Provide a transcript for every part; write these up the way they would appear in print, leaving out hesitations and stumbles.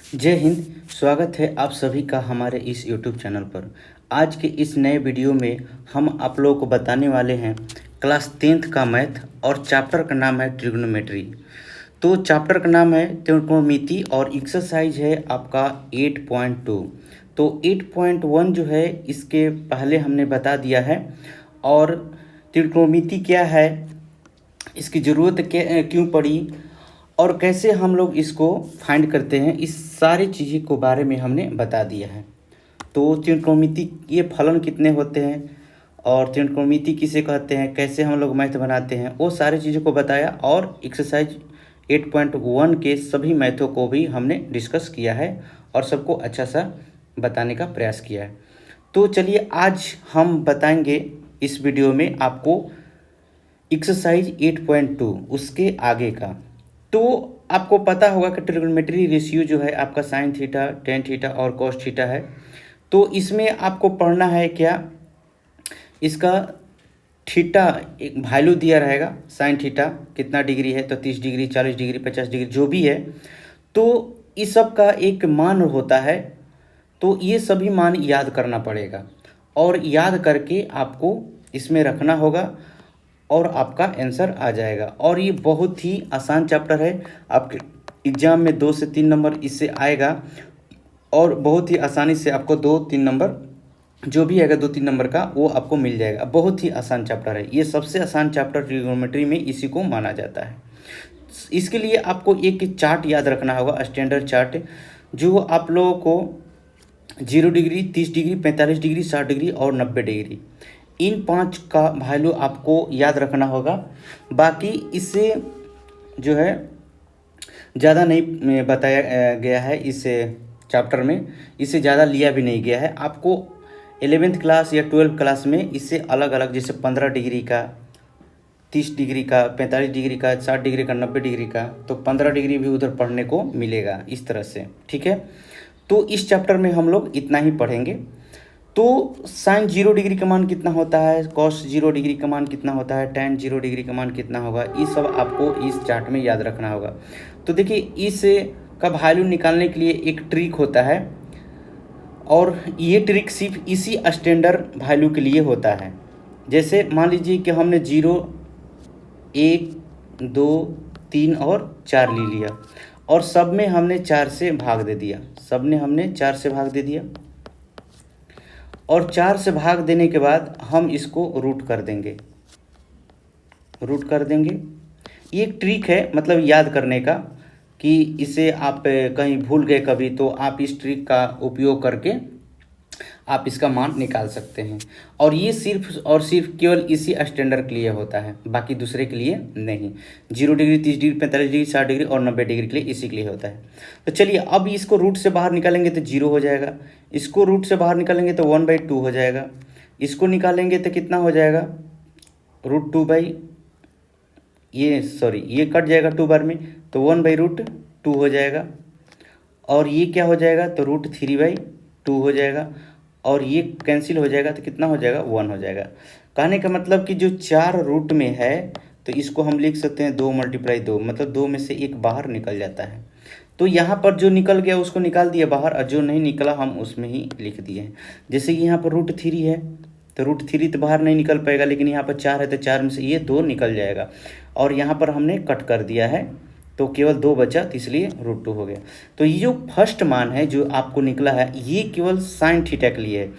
जय हिंद। स्वागत है आप सभी का हमारे इस YouTube चैनल पर। आज के इस नए वीडियो में हम आप लोगों को बताने वाले हैं क्लास 10th का मैथ और चैप्टर का नाम है ट्रिग्नोमेट्री। तो चैप्टर का नाम है त्रिकोणमिति और एक्सरसाइज है आपका 8.2। तो 8.1 जो है इसके पहले हमने बता दिया है। और त्रिकोणमिति क्या है, इसकी ज़रूरत क्यों पड़ी और कैसे हम लोग इसको फाइंड करते हैं, इस सारी चीज़ों को बारे में हमने बता दिया है। तो त्रिकोणमिति ये फलन कितने होते हैं और त्रिकोणमिति किसे कहते हैं, कैसे हम लोग मैथ बनाते हैं, वो सारी चीज़ों को बताया। और एक्सरसाइज 8.1 के सभी मैथों को भी हमने डिस्कस किया है और सबको अच्छा सा बताने का प्रयास किया है। तो चलिए आज हम बताएंगे इस वीडियो में आपको एक्सरसाइज 8.2 उसके आगे का। तो आपको पता होगा कि ट्रिग्नोमेट्री रेशियो जो है आपका साइन थीटा, टेन थीटा और कॉस थीटा है। तो इसमें आपको पढ़ना है क्या, इसका थीटा एक वैल्यू दिया रहेगा, साइन थीटा कितना डिग्री है तो 30 डिग्री, 40 डिग्री, 50 डिग्री जो भी है, तो इस सब का एक मान होता है। तो ये सभी मान याद करना पड़ेगा और याद करके आपको इसमें रखना होगा और आपका आंसर आ जाएगा। और ये बहुत ही आसान चैप्टर है, आपके एग्जाम में 2 से 3 नंबर इससे आएगा और बहुत ही आसानी से आपको 2-3 नंबर जो भी आएगा 2-3 नंबर का वो आपको मिल जाएगा। बहुत ही आसान चैप्टर है, ये सबसे आसान चैप्टर ट्रिग्नोमेट्री में इसी को माना जाता है। इसके लिए आपको एक चार्ट याद रखना होगा, स्टैंडर्ड चार्ट, जो आप लोगों को 0 डिग्री, 30 डिग्री, 45 डिग्री, 60 डिग्री और 90 डिग्री, इन 5 का वैल्यू आपको याद रखना होगा। बाकी इससे जो है ज़्यादा नहीं बताया गया है इस चैप्टर में, इससे ज़्यादा लिया भी नहीं गया है। आपको 11th क्लास या 12th क्लास में इससे अलग अलग, जैसे 15 डिग्री का, 30 डिग्री का, 45 डिग्री का, 60 डिग्री का, 90 डिग्री का, तो 15 डिग्री भी उधर पढ़ने को मिलेगा इस तरह से। ठीक है, तो इस चैप्टर में हम लोग इतना ही पढ़ेंगे। तो साइन 0 डिग्री का मान कितना होता है, कॉस 0 डिग्री का मान कितना होता है, टेन 0 डिग्री का मान कितना होगा, ये सब आपको इस चार्ट में याद रखना होगा। तो देखिए, इस का वैल्यू निकालने के लिए एक ट्रिक होता है और ये ट्रिक सिर्फ इसी स्टैंडर्ड वैल्यू के लिए होता है। जैसे मान लीजिए कि हमने 0, 1, 2, 3 और 4 ले लिया और सब में हमने 4 से भाग दे दिया, सब ने हमने 4 से भाग दे दिया और 4 से भाग देने के बाद हम इसको रूट कर देंगे, रूट कर देंगे। ये एक ट्रिक है, मतलब याद करने का, कि इसे आप कहीं भूल गए कभी तो आप इस ट्रिक का उपयोग करके आप इसका मान निकाल सकते हैं। और ये सिर्फ और सिर्फ केवल इसी स्टैंडर्ड के लिए होता है, बाकी दूसरे के लिए नहीं। 0 डिग्री, 30 डिग्री, 45 डिग्री, 60 डिग्री और 90 डिग्री के लिए इसी के लिए होता है। तो चलिए, अब इसको रूट से बाहर निकालेंगे तो 0 हो जाएगा, इसको रूट से बाहर निकालेंगे तो 1/2 हो जाएगा, इसको निकालेंगे तो कितना हो जाएगा, √2 ये कट जाएगा 2 बार में, तो 1/√2 हो जाएगा। और ये क्या हो जाएगा, तो √3/2 हो जाएगा और ये कैंसिल हो जाएगा तो कितना हो जाएगा, 1 हो जाएगा। कहने का मतलब कि जो 4 रूट में है तो इसको हम लिख सकते हैं 2 × 2, मतलब 2 में से 1 बाहर निकल जाता है। तो यहाँ पर जो निकल गया उसको निकाल दिया बाहर और जो नहीं निकला हम उसमें ही लिख दिए हैं। जैसे कि यहाँ पर √3 है तो √3 तो बाहर नहीं निकल पाएगा, लेकिन यहाँ पर 4 है तो 4 में से ये 2 निकल जाएगा और यहाँ पर हमने कट कर दिया है तो केवल 2 बचा, तो इसलिए √2 हो गया। तो ये जो फर्स्ट मान है जो आपको निकला है ये केवल साइन थीटा के लिए है।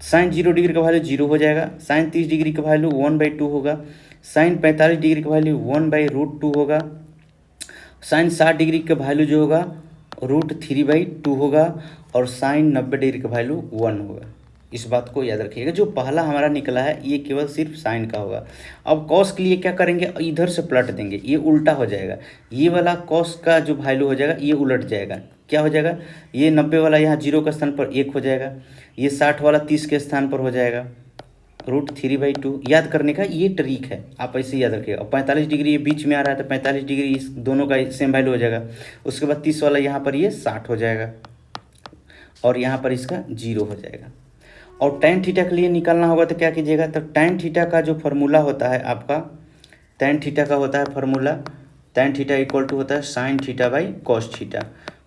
साइन 0 डिग्री का वैल्यू 0 हो जाएगा, साइन 30 डिग्री का वैल्यू 1/2 होगा, साइन 45 डिग्री का वैल्यू 1/√2 होगा, साइन 60 डिग्री का वैल्यू जो होगा √3/2 होगा और साइन 90 डिग्री का वैल्यू 1 होगा। इस बात को याद रखिएगा, जो पहला हमारा निकला है ये केवल सिर्फ साइन का होगा। अब कॉस के लिए क्या करेंगे, इधर से पलट देंगे, ये उल्टा हो जाएगा, ये वाला कॉस का जो वैल्यू हो जाएगा ये उलट जाएगा। क्या हो जाएगा, ये 90 वाला यहाँ 0 के स्थान पर 1 हो जाएगा, ये 60 वाला 30 के स्थान पर हो जाएगा, √3/2। याद करने का ये ट्रिक है, आप ऐसे याद रखिएगा। और 45 डिग्री ये बीच में आ रहा है तो 45 डिग्री इस दोनों का सेम वैल्यू हो जाएगा। उसके बाद 30 वाला यहाँ पर ये 60 हो जाएगा और यहाँ पर इसका 0 हो जाएगा। और tan थीटा के लिए निकालना होगा तो क्या कीजिएगा, तो tan थीटा का जो फार्मूला होता है आपका, tan थीटा का होता है formula, tan theta equal to होता है sin theta by cos theta.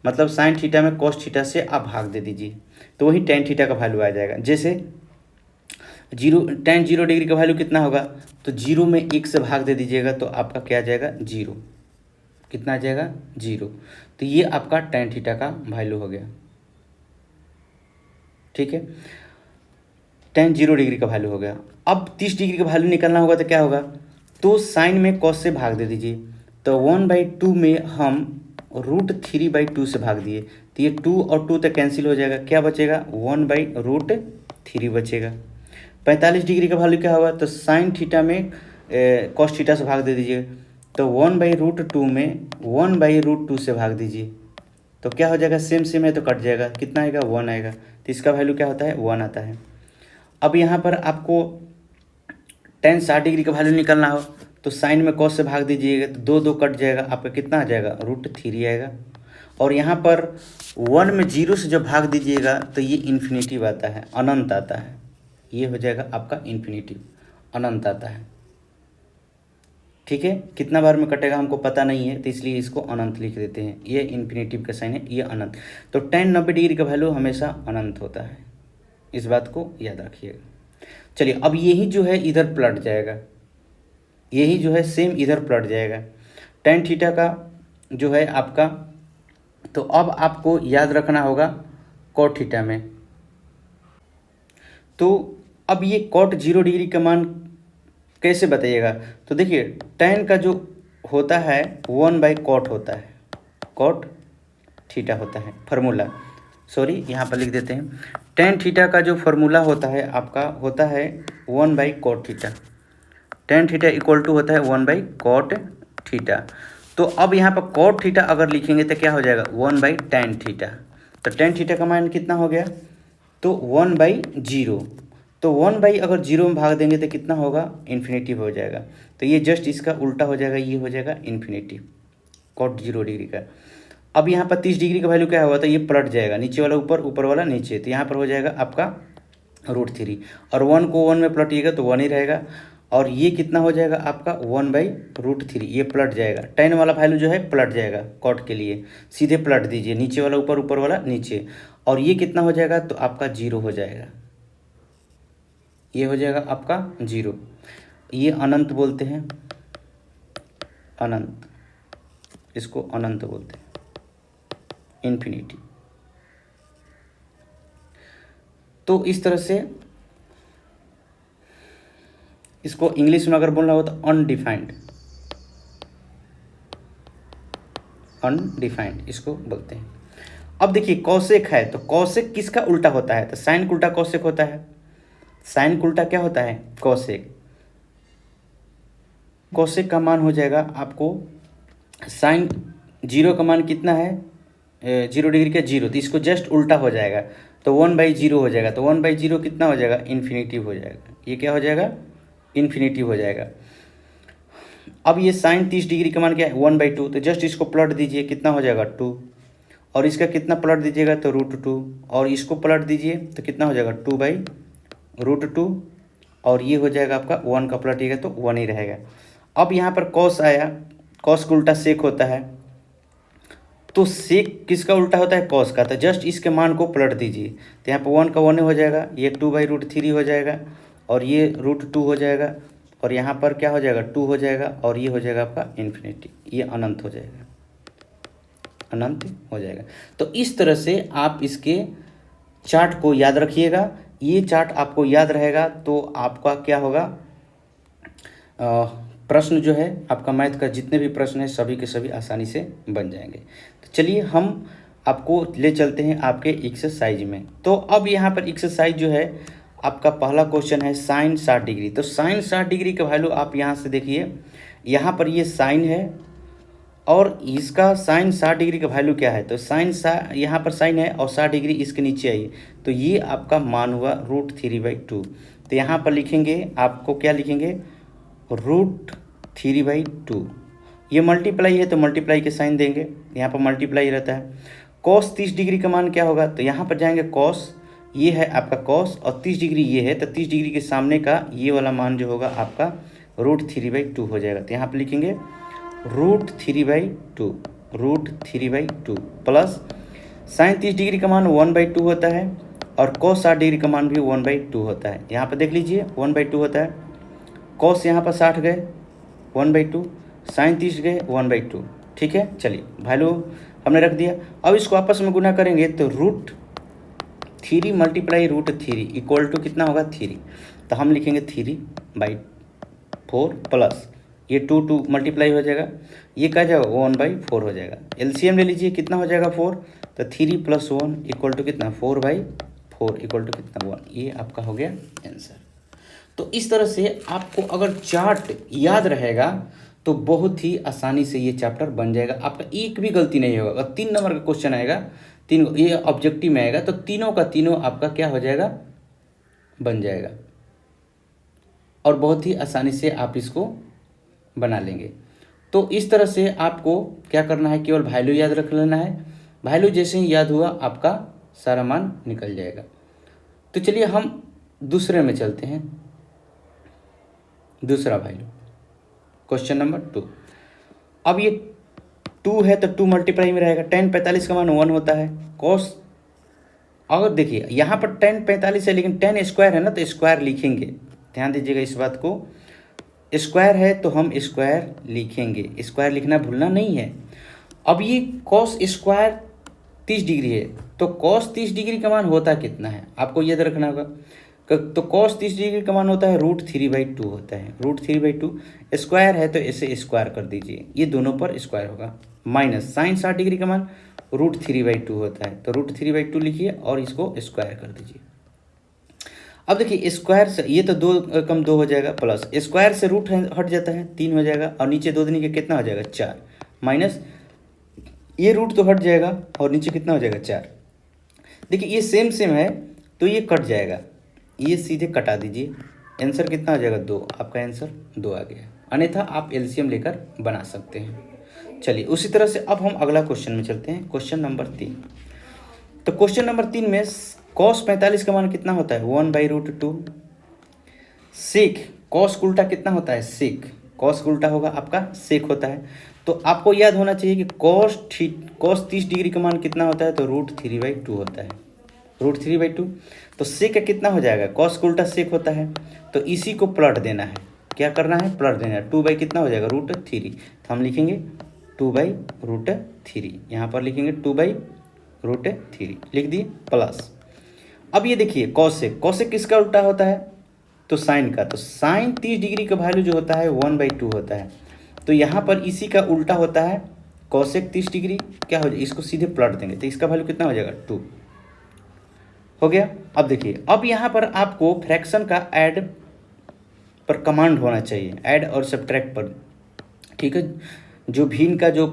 मतलब साइन थीटा में कॉस थीटा से आप भाग दे दीजिए, तो वही टेन थीटा का वैल्यू आ जाएगा। जैसे टेन 0 डिग्री का वैल्यू कितना होगा, तो 0 में 1 से भाग दे दीजिएगा तो आपका क्या आ जाएगा 0। कितना आ जाएगा 0। तो ये आपका टेन थीटा का वैल्यू हो गया। ठीक है, टेन 0 डिग्री का वैल्यू हो गया। अब 30 डिग्री का वैल्यू निकालना होगा तो क्या होगा, तो साइन में कॉस से भाग दे दीजिए। तो 1/2 में हम √3/2 से भाग दिए, तो ये 2 और 2 तक कैंसिल हो जाएगा, क्या बचेगा 1/√3 बचेगा। 45 डिग्री का वैल्यू क्या होगा, तो साइन थीटा में कॉस थीटा से भाग दे दीजिए, तो 1/√2 में 1/√2 से भाग दीजिए, तो क्या हो जाएगा सेम सेम है तो कट जाएगा, कितना आएगा 1 आएगा। तो इसका वैल्यू क्या होता है 1 आता है। अब यहाँ पर आपको टेन 60 डिग्री का वैल्यू निकालना हो तो साइन में कॉस से भाग दीजिएगा, तो 2 2 कट जाएगा, आपका कितना आ जाएगा √3 आएगा। और यहाँ पर 1 में 0 से जब भाग दीजिएगा तो ये इन्फिनेटिव आता है, अनंत आता है, ये हो जाएगा आपका इन्फिनेटिव, अनंत आता है। ठीक है, कितना बार में कटेगा हमको पता नहीं है, तो इसलिए इसको अनंत लिख देते हैं। ये इन्फिनेटिव का साइन है, ये अनंत। तो टेन 90 डिग्री का वैल्यू हमेशा अनंत होता है, इस बात को याद रखिएगा। चलिए, अब यही जो है इधर पलट जाएगा, यही जो है सेम इधर पलट जाएगा टेन थीटा का जो है आपका। तो अब आपको याद रखना होगा कॉट थीटा में। तो अब ये कॉट 0 डिग्री का मान कैसे बताइएगा, तो देखिए टेन का जो होता है 1/cot होता है, कॉट थीटा होता है फार्मूला, सॉरी यहाँ पर लिख देते हैं। टेन थीटा का जो फार्मूला होता है आपका होता है 1/cot theta. Tan theta equal to होता है 1/cot थीटा। तो अब यहाँ पर cot थीटा अगर लिखेंगे तो क्या हो जाएगा 1/tan थीटा। तो tan थीटा का मान कितना हो गया, तो 1/0। तो 1 अगर 0 में भाग देंगे तो कितना होगा इन्फिनेटिव हो जाएगा। तो ये जस्ट इसका उल्टा हो जाएगा, ये हो जाएगा इन्फिनेटिव cot 0 डिग्री का। अब यहाँ पर 30 डिग्री का वैल्यू क्या हुआ, तो ये पलट जाएगा, नीचे वाला ऊपर, ऊपर वाला नीचे, तो यहाँ पर हो जाएगा आपका √3। और 1 को 1 में पलटिएगा तो 1 ही रहेगा। और ये कितना हो जाएगा आपका 1/√3, ये पलट जाएगा। टेन वाला वैल्यू जो है पलट जाएगा, कॉट के लिए सीधे पलट दीजिए, नीचे वाला ऊपर, ऊपर वाला नीचे। और ये कितना हो जाएगा, तो आपका 0 हो जाएगा, ये हो जाएगा आपका 0। ये अनंत बोलते हैं, अनंत, इसको अनंत बोलते हैं, इन्फिनिटी। तो इस तरह से इसको इंग्लिश में अगर बोलना हो तो अनडिफाइंड, अनडिफाइंड इसको बोलते हैं। अब देखिए कौशिक है, तो कौशिक किसका उल्टा होता है, तो साइन का उल्टा कौशिक होता है। साइन का उल्टा क्या होता है कौशिक। कौशिक का मान हो जाएगा आपको, साइन 0 का मान कितना है 0 डिग्री का 0, तो इसको जस्ट उल्टा हो जाएगा, तो 1/0 हो जाएगा। तो 1/0 कितना हो जाएगा इन्फिनेटिव हो जाएगा, ये क्या हो जाएगा इन्फिनेटिव हो जाएगा। अब ये साइन 30 डिग्री का मान क्या है 1/2, तो जस्ट इसको पलट दीजिए, कितना हो जाएगा 2। और इसका कितना पलट दीजिएगा तो √2, और इसको पलट दीजिए तो कितना हो जाएगा 2/√2। और ये हो जाएगा आपका 1 का पलटिएगा तो 1 ही रहेगा। अब यहाँ पर कॉस आया, कॉस का उल्टा सेक होता है, तो सेक किसका उल्टा होता है कॉस का, तो जस्ट इसके मान को पलट दीजिए, तो यहाँ पर 1 का 1 हो जाएगा, ये 2/√3 हो जाएगा, और ये √2 हो जाएगा, और यहाँ पर क्या हो जाएगा 2 हो जाएगा, और ये हो जाएगा आपका इन्फिनिटी, ये अनंत हो जाएगा, अनंत हो जाएगा। तो इस तरह से आप इसके चार्ट को याद रखिएगा। ये चार्ट आपको याद रहेगा तो आपका क्या होगा, प्रश्न जो है आपका मैथ का जितने भी प्रश्न हैं सभी के सभी आसानी से बन जाएंगे। तो चलिए हम आपको ले चलते हैं आपके एक्सरसाइज में। तो अब यहाँ पर एक्सरसाइज जो है आपका पहला क्वेश्चन है साइन 60 डिग्री। तो साइन 60 डिग्री का वैल्यू आप यहाँ से देखिए, यहाँ पर ये साइन है और इसका साइन 60 डिग्री का वैल्यू क्या है, तो साइन यहाँ पर साइन है और 60 डिग्री इसके नीचे आइए, तो ये आपका मान हुआ √3/2। तो यहाँ पर लिखेंगे, आपको क्या लिखेंगे √3/2। ये मल्टीप्लाई है तो मल्टीप्लाई के साइन देंगे, यहाँ पर मल्टीप्लाई रहता है। कॉस 30 डिग्री का मान क्या होगा, तो यहाँ पर जाएंगे कॉस, ये है आपका कॉस और 30 डिग्री ये है, तो 30 डिग्री के सामने का ये वाला मान जो होगा आपका √3/2 हो जाएगा। तो यहाँ पर लिखेंगे √3/2। √3/2 प्लस साइन 30 डिग्री का मान 1/2 होता है और cos 60 डिग्री का मान भी 1/2 होता है। यहाँ पर देख लीजिए 1/2 होता है, cos यहाँ पर 60 गए 1/2, साइन 30 गए 1/2। ठीक है, चलिए वैल्यू हमने रख दिया। अब इसको आपस में गुना करेंगे तो √3 मल्टीप्लाई √3 इक्वल टू कितना होगा 3। तो हम लिखेंगे 3/4 प्लस ये 2 मल्टीप्लाई हो जाएगा, ये क्या जाएगा 1/4 हो जाएगा। एलसीएम ले लीजिए, कितना हो जाएगा 4, तो 3 + 1 इक्वल टू कितना 4/4 इक्वल टू कितना 1। ये आपका हो गया आंसर। तो इस तरह से आपको अगर चार्ट याद रहेगा तो बहुत ही आसानी से ये चैप्टर बन जाएगा, आपका एक भी गलती नहीं होगा। अगर 3 नंबर का क्वेश्चन आएगा, 3 ये ऑब्जेक्टिव में आएगा तो तीनों का तीनों आपका क्या हो जाएगा, बन जाएगा और बहुत ही आसानी से आप इसको बना लेंगे। तो इस तरह से आपको क्या करना है, केवल वैल्यू याद रख लेना है। वैल्यू जैसे ही याद हुआ आपका सारा मान निकल जाएगा। तो चलिए हम दूसरे में चलते हैं। दूसरा वैल्यू क्वेश्चन नंबर 2। अब ये 2 है तो 2 मल्टीप्लाई में रहेगा, tan 45 का मान 1 होता है। cos अगर देखिए यहाँ पर tan 45 है लेकिन tan स्क्वायर है ना, तो स्क्वायर लिखेंगे, ध्यान दीजिएगा इस बात को। स्क्वायर है तो हम स्क्वायर लिखेंगे, स्क्वायर लिखना भूलना नहीं है। अब ये cos स्क्वायर 30 डिग्री है तो cos 30 डिग्री का मान होता कितना है, आपको याद रखना होगा। तो cos 30 डिग्री का मान होता है √3/2 होता है। √3/2 स्क्वायर है तो इसे स्क्वायर कर दीजिए, ये दोनों पर स्क्वायर होगा। माइनस साइन 60 डिग्री का मान √3/2 होता है, तो √3/2 लिखिए और इसको स्क्वायर कर दीजिए। अब देखिए स्क्वायर से ये तो 2 कम 2 हो जाएगा, प्लस स्क्वायर से रूट हट जाता है 3 हो जाएगा और नीचे 2 दूनी के कितना हो जाएगा 4, माइनस ये रूट तो हट जाएगा और नीचे कितना हो जाएगा 4। देखिए ये सेम है तो ये कट जाएगा, ये सीधे कटा दीजिए, आंसर कितना हो जाएगा 2। आपका आंसर 2 आ गया, अन्यथा आप एलसीएम लेकर बना सकते हैं। चलिए उसी तरह से अब हम अगला क्वेश्चन में चलते हैं, क्वेश्चन नंबर 3। तो क्वेश्चन नंबर 3 में cos 45 का मान कितना होता है 1/√2। सेक cos का उल्टा कितना होता है सेक, cos का उल्टा होगा आपका सेक होता है। तो आपको याद होना चाहिए कि cos 30 डिग्री का मान कितना होता है, तो √3/2 होता है, √3/2। तो सेक का कितना हो जाएगा, cos का उल्टा सेक होता है, तो इसी को पलट देना है। क्या करना है, पलट देना है। 2 कितना हो जाएगा √3, तो हम लिखेंगे 2/√3, यहाँ पर लिखेंगे 2/√3 लिख दिए प्लस। अब ये देखिए कॉसेक किसका उल्टा होता है, तो साइन का। तो साइन 30 डिग्री का वैल्यू जो होता है 1/2 होता है, तो यहाँ पर इसी का उल्टा होता है कॉसेक 30 डिग्री। क्या हो जाएगा, इसको सीधे पलट देंगे तो इसका वैल्यू कितना हो जाएगा 2 हो गया। अब देखिए अब यहाँ पर आपको फ्रैक्शन का ऐड पर कमांड होना चाहिए, ऐड और सब्ट्रैक्ट पर, ठीक है। जो भिन्न का जो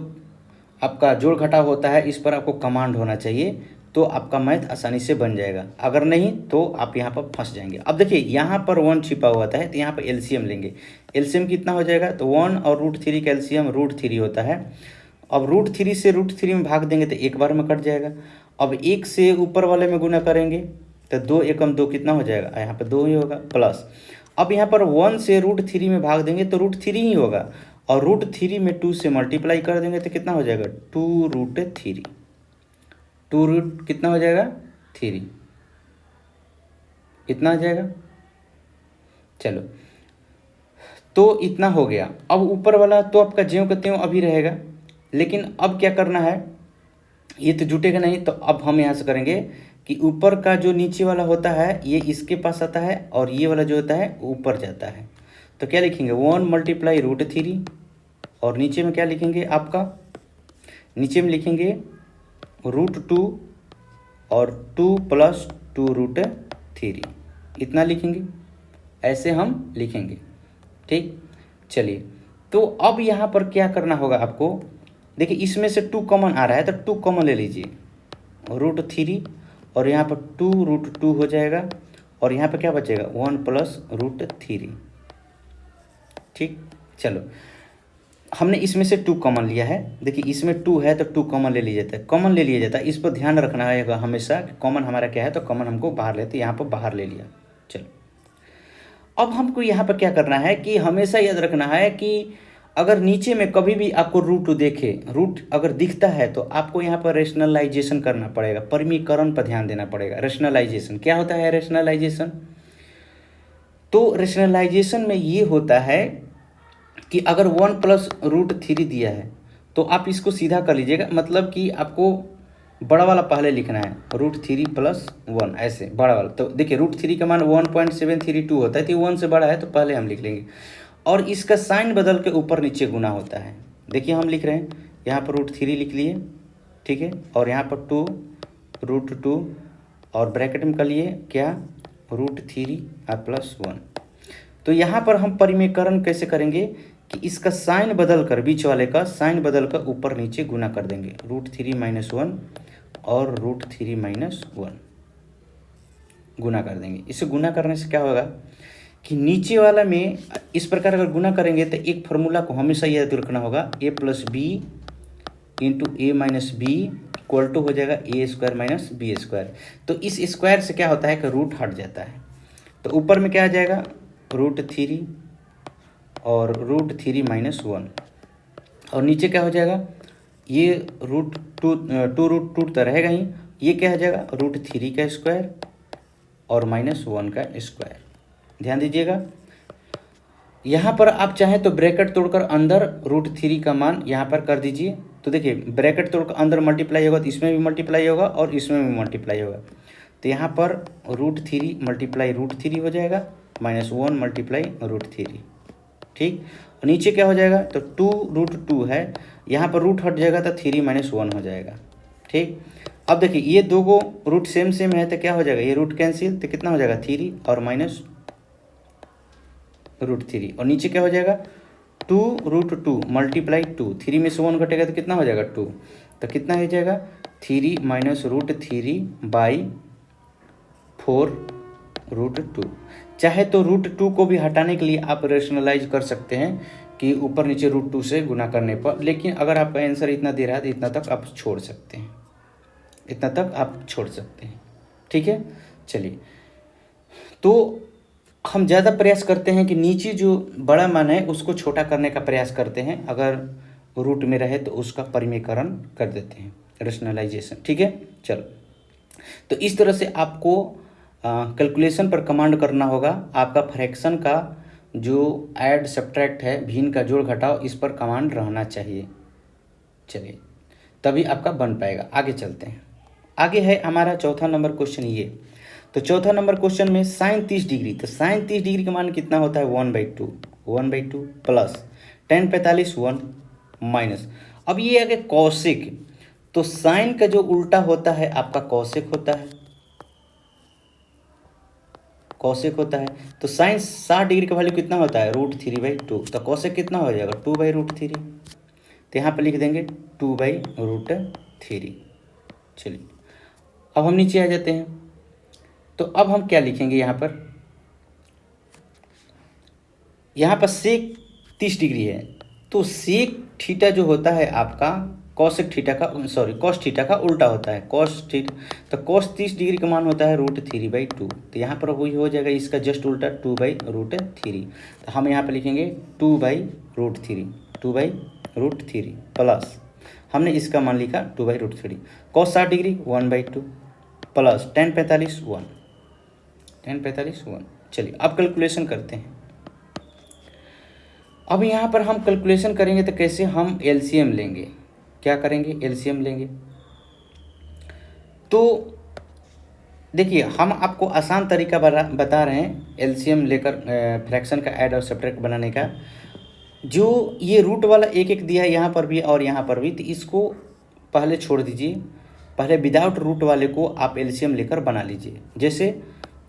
आपका जोड़ घटाव होता है इस पर आपको कमांड होना चाहिए, तो आपका मैथ आसानी से बन जाएगा। अगर नहीं तो आप यहाँ पर फंस जाएंगे। अब देखिए यहाँ पर 1 छिपा हुआ है तो यहाँ पर एलसीएम लेंगे। एलसीएम कितना हो जाएगा, तो 1 और √3 का एलसीएम √3 होता है। अब √3 से √3 में भाग देंगे तो एक बार में कट जाएगा। अब 1 से ऊपर वाले में गुना करेंगे तो 2 एकम 2 कितना हो जाएगा, यहाँ पर 2 ही होगा प्लस। अब यहाँ पर 1 से √3 में भाग देंगे तो √3 ही होगा और √3 में 2 से मल्टीप्लाई कर देंगे तो कितना हो जाएगा 2√3। 2 कितना हो जाएगा 3, इतना आ जाएगा। चलो तो इतना हो गया। अब ऊपर वाला तो आपका ज्यों का त्यों अभी रहेगा, लेकिन अब क्या करना है, ये तो जुटेगा नहीं। तो अब हम यहाँ से करेंगे कि ऊपर का जो नीचे वाला होता है ये इसके पास आता है और ये वाला जो होता है ऊपर जाता है। तो क्या लिखेंगे 1 मल्टीप्लाई √3 और नीचे में क्या लिखेंगे, आपका नीचे में लिखेंगे √2 और 2 + 2√3 इतना लिखेंगे, ऐसे हम लिखेंगे, ठीक। चलिए तो अब यहाँ पर क्या करना होगा आपको, देखिए इसमें से 2 कॉमन आ रहा है तो 2 कॉमन ले लीजिए, √3 और यहाँ पर 2√2 हो जाएगा और यहाँ पर क्या बचेगा 1 + √3, ठीक। चलो हमने इसमें से 2 कॉमन लिया है, देखिए इसमें 2 है तो 2 कॉमन ले लिया जाता है, कॉमन ले लिया जाता है। इस पर ध्यान रखना है हमेशा कि कॉमन हमारा क्या है, तो कॉमन हमको बाहर लेते, यहाँ पर बाहर ले लिया। चलो अब हमको यहाँ पर क्या करना है कि हमेशा याद रखना है कि अगर नीचे में कभी भी आपको रूट देखे, रूट अगर दिखता है तो आपको यहाँ पर रेशनलाइजेशन करना पड़ेगा, परिमीकरण पर ध्यान देना पड़ेगा। रेशनलाइजेशन क्या होता है? रेशनलाइजेशन, तो रेशनलाइजेशन में ये होता है कि अगर 1 + √3 दिया है तो आप इसको सीधा कर लीजिएगा, मतलब कि आपको बड़ा वाला पहले लिखना है, √3 + 1 ऐसे बड़ा वाला। तो देखिए √3 का मान 1.732 होता है, तो 1 से बड़ा है तो पहले हम लिख लेंगे, और इसका साइन बदल के ऊपर नीचे गुना होता है। देखिए हम लिख रहे हैं यहाँ पर √3 लिख लिए, ठीक है, और यहाँ पर 2 √2 और ब्रैकेट में कर लिए क्या, √3 + 1। तो यहाँ पर हम परिमीकरण कैसे करेंगे कि इसका साइन बदल कर, बीच वाले का साइन बदल कर ऊपर नीचे गुना कर देंगे, √3 - 1 और √3 - 1 गुना कर देंगे। इसे गुना करने से क्या होगा कि नीचे वाला में इस प्रकार अगर गुना करेंगे तो एक फार्मूला को हमेशा याद रखना होगा, a + b × a - b equal to हो जाएगा a² - b²। तो इस स्क्वायर से क्या होता है कि रूट हट जाता है, तो ऊपर में क्या आ जाएगा, √3 और √3 - 1, और नीचे क्या हो जाएगा, ये √2 तो रहेगा ही, ये क्या हो जाएगा, √3 का स्क्वायर और -1 का स्क्वायर। ध्यान दीजिएगा, यहाँ पर आप चाहें तो ब्रैकेट तोड़कर अंदर √3 का मान यहाँ पर कर दीजिए। तो देखिए ब्रैकेट तोड़कर अंदर मल्टीप्लाई होगा तो इसमें भी मल्टीप्लाई होगा और इसमें भी मल्टीप्लाई होगा, तो यहाँ पर √3 × √3 हो जाएगा, -1 × √3, ठीक। और नीचे क्या हो जाएगा, तो 2√2 है, यहाँ पर रूट हट जाएगा तो 3 - 1 हो जाएगा, ठीक। अब देखिए ये दो को रूट सेम है तो क्या हो जाएगा, ये रूट कैंसिल, तो कितना हो जाएगा 3 और -√3, और नीचे क्या हो जाएगा 2√2 × 2, 3 में से 1 घटेगा तो कितना हो जाएगा 2, तो कितना हो जाएगा 3 - √3/4√2। चाहे तो √2 को भी हटाने के लिए आप रेशनलाइज कर सकते हैं कि ऊपर नीचे √2 से गुना करने पर, लेकिन अगर आपका आंसर इतना दे रहा है तो इतना तक आप छोड़ सकते हैं, इतना तक आप छोड़ सकते हैं, ठीक है। चलिए, तो हम ज़्यादा प्रयास करते हैं कि नीचे जो बड़ा मान है उसको छोटा करने का प्रयास करते हैं, अगर रूट में रहे तो उसका परिमीकरण कर देते हैं, रेशनलाइजेशन, ठीक है। चलो, तो इस तरह से आपको कैलकुलेशन पर कमांड करना होगा। आपका फ्रैक्शन का जो ऐड सब्ट्रैक्ट है, भिन्न का जोड़ घटाव, इस पर कमांड रहना चाहिए। चलिए, तभी आपका बन पाएगा। आगे चलते हैं, आगे है हमारा चौथा नंबर क्वेश्चन ये। तो चौथा नंबर क्वेश्चन में साइन 30 डिग्री, तो साइन 30 डिग्री का मान कितना होता है, 1/2 प्लस tan 45 1 माइनस। अब ये है कौशिक, तो साइन का जो उल्टा होता है आपका कौशिक होता है, कौशिक होता है। तो साइन 60 डिग्री का वैल्यू कितना होता है, √3/2, तो कौशिक कितना हो जाएगा 2/√3, तो यहाँ पर लिख देंगे 2/√3। चलिए, अब हम नीचे आ जाते हैं, तो अब हम क्या लिखेंगे यहाँ पर सेक 30 डिग्री है, तो सेक थीटा जो होता है आपका कॉस थीटा का उल्टा होता है, कॉस थीटा। तो कॉस 30 डिग्री का मान होता है √3/2, तो यहाँ पर वही हो जाएगा इसका जस्ट उल्टा 2/√3। तो हम यहाँ पर लिखेंगे 2/√3 प्लस हमने इसका मान लिखा 2/√3, कॉस 60 डिग्री 1/2 प्लस tan 45 1। चलिए, अब कैलकुलेशन करते हैं। अब यहाँ पर हम कैलकुलेशन करेंगे तो कैसे, हम एलसीएम लेंगे। क्या करेंगे, एलसीएम लेंगे। तो देखिए हम आपको आसान तरीका बता रहे हैं एलसीएम लेकर फ्रैक्शन का ऐड और सब्ट्रैक्ट बनाने का। जो ये रूट वाला एक एक दिया है यहाँ पर भी और यहाँ पर भी, तो इसको पहले छोड़ दीजिए, पहले विदाउट रूट वाले को आप एलसीएम लेकर बना लीजिए। जैसे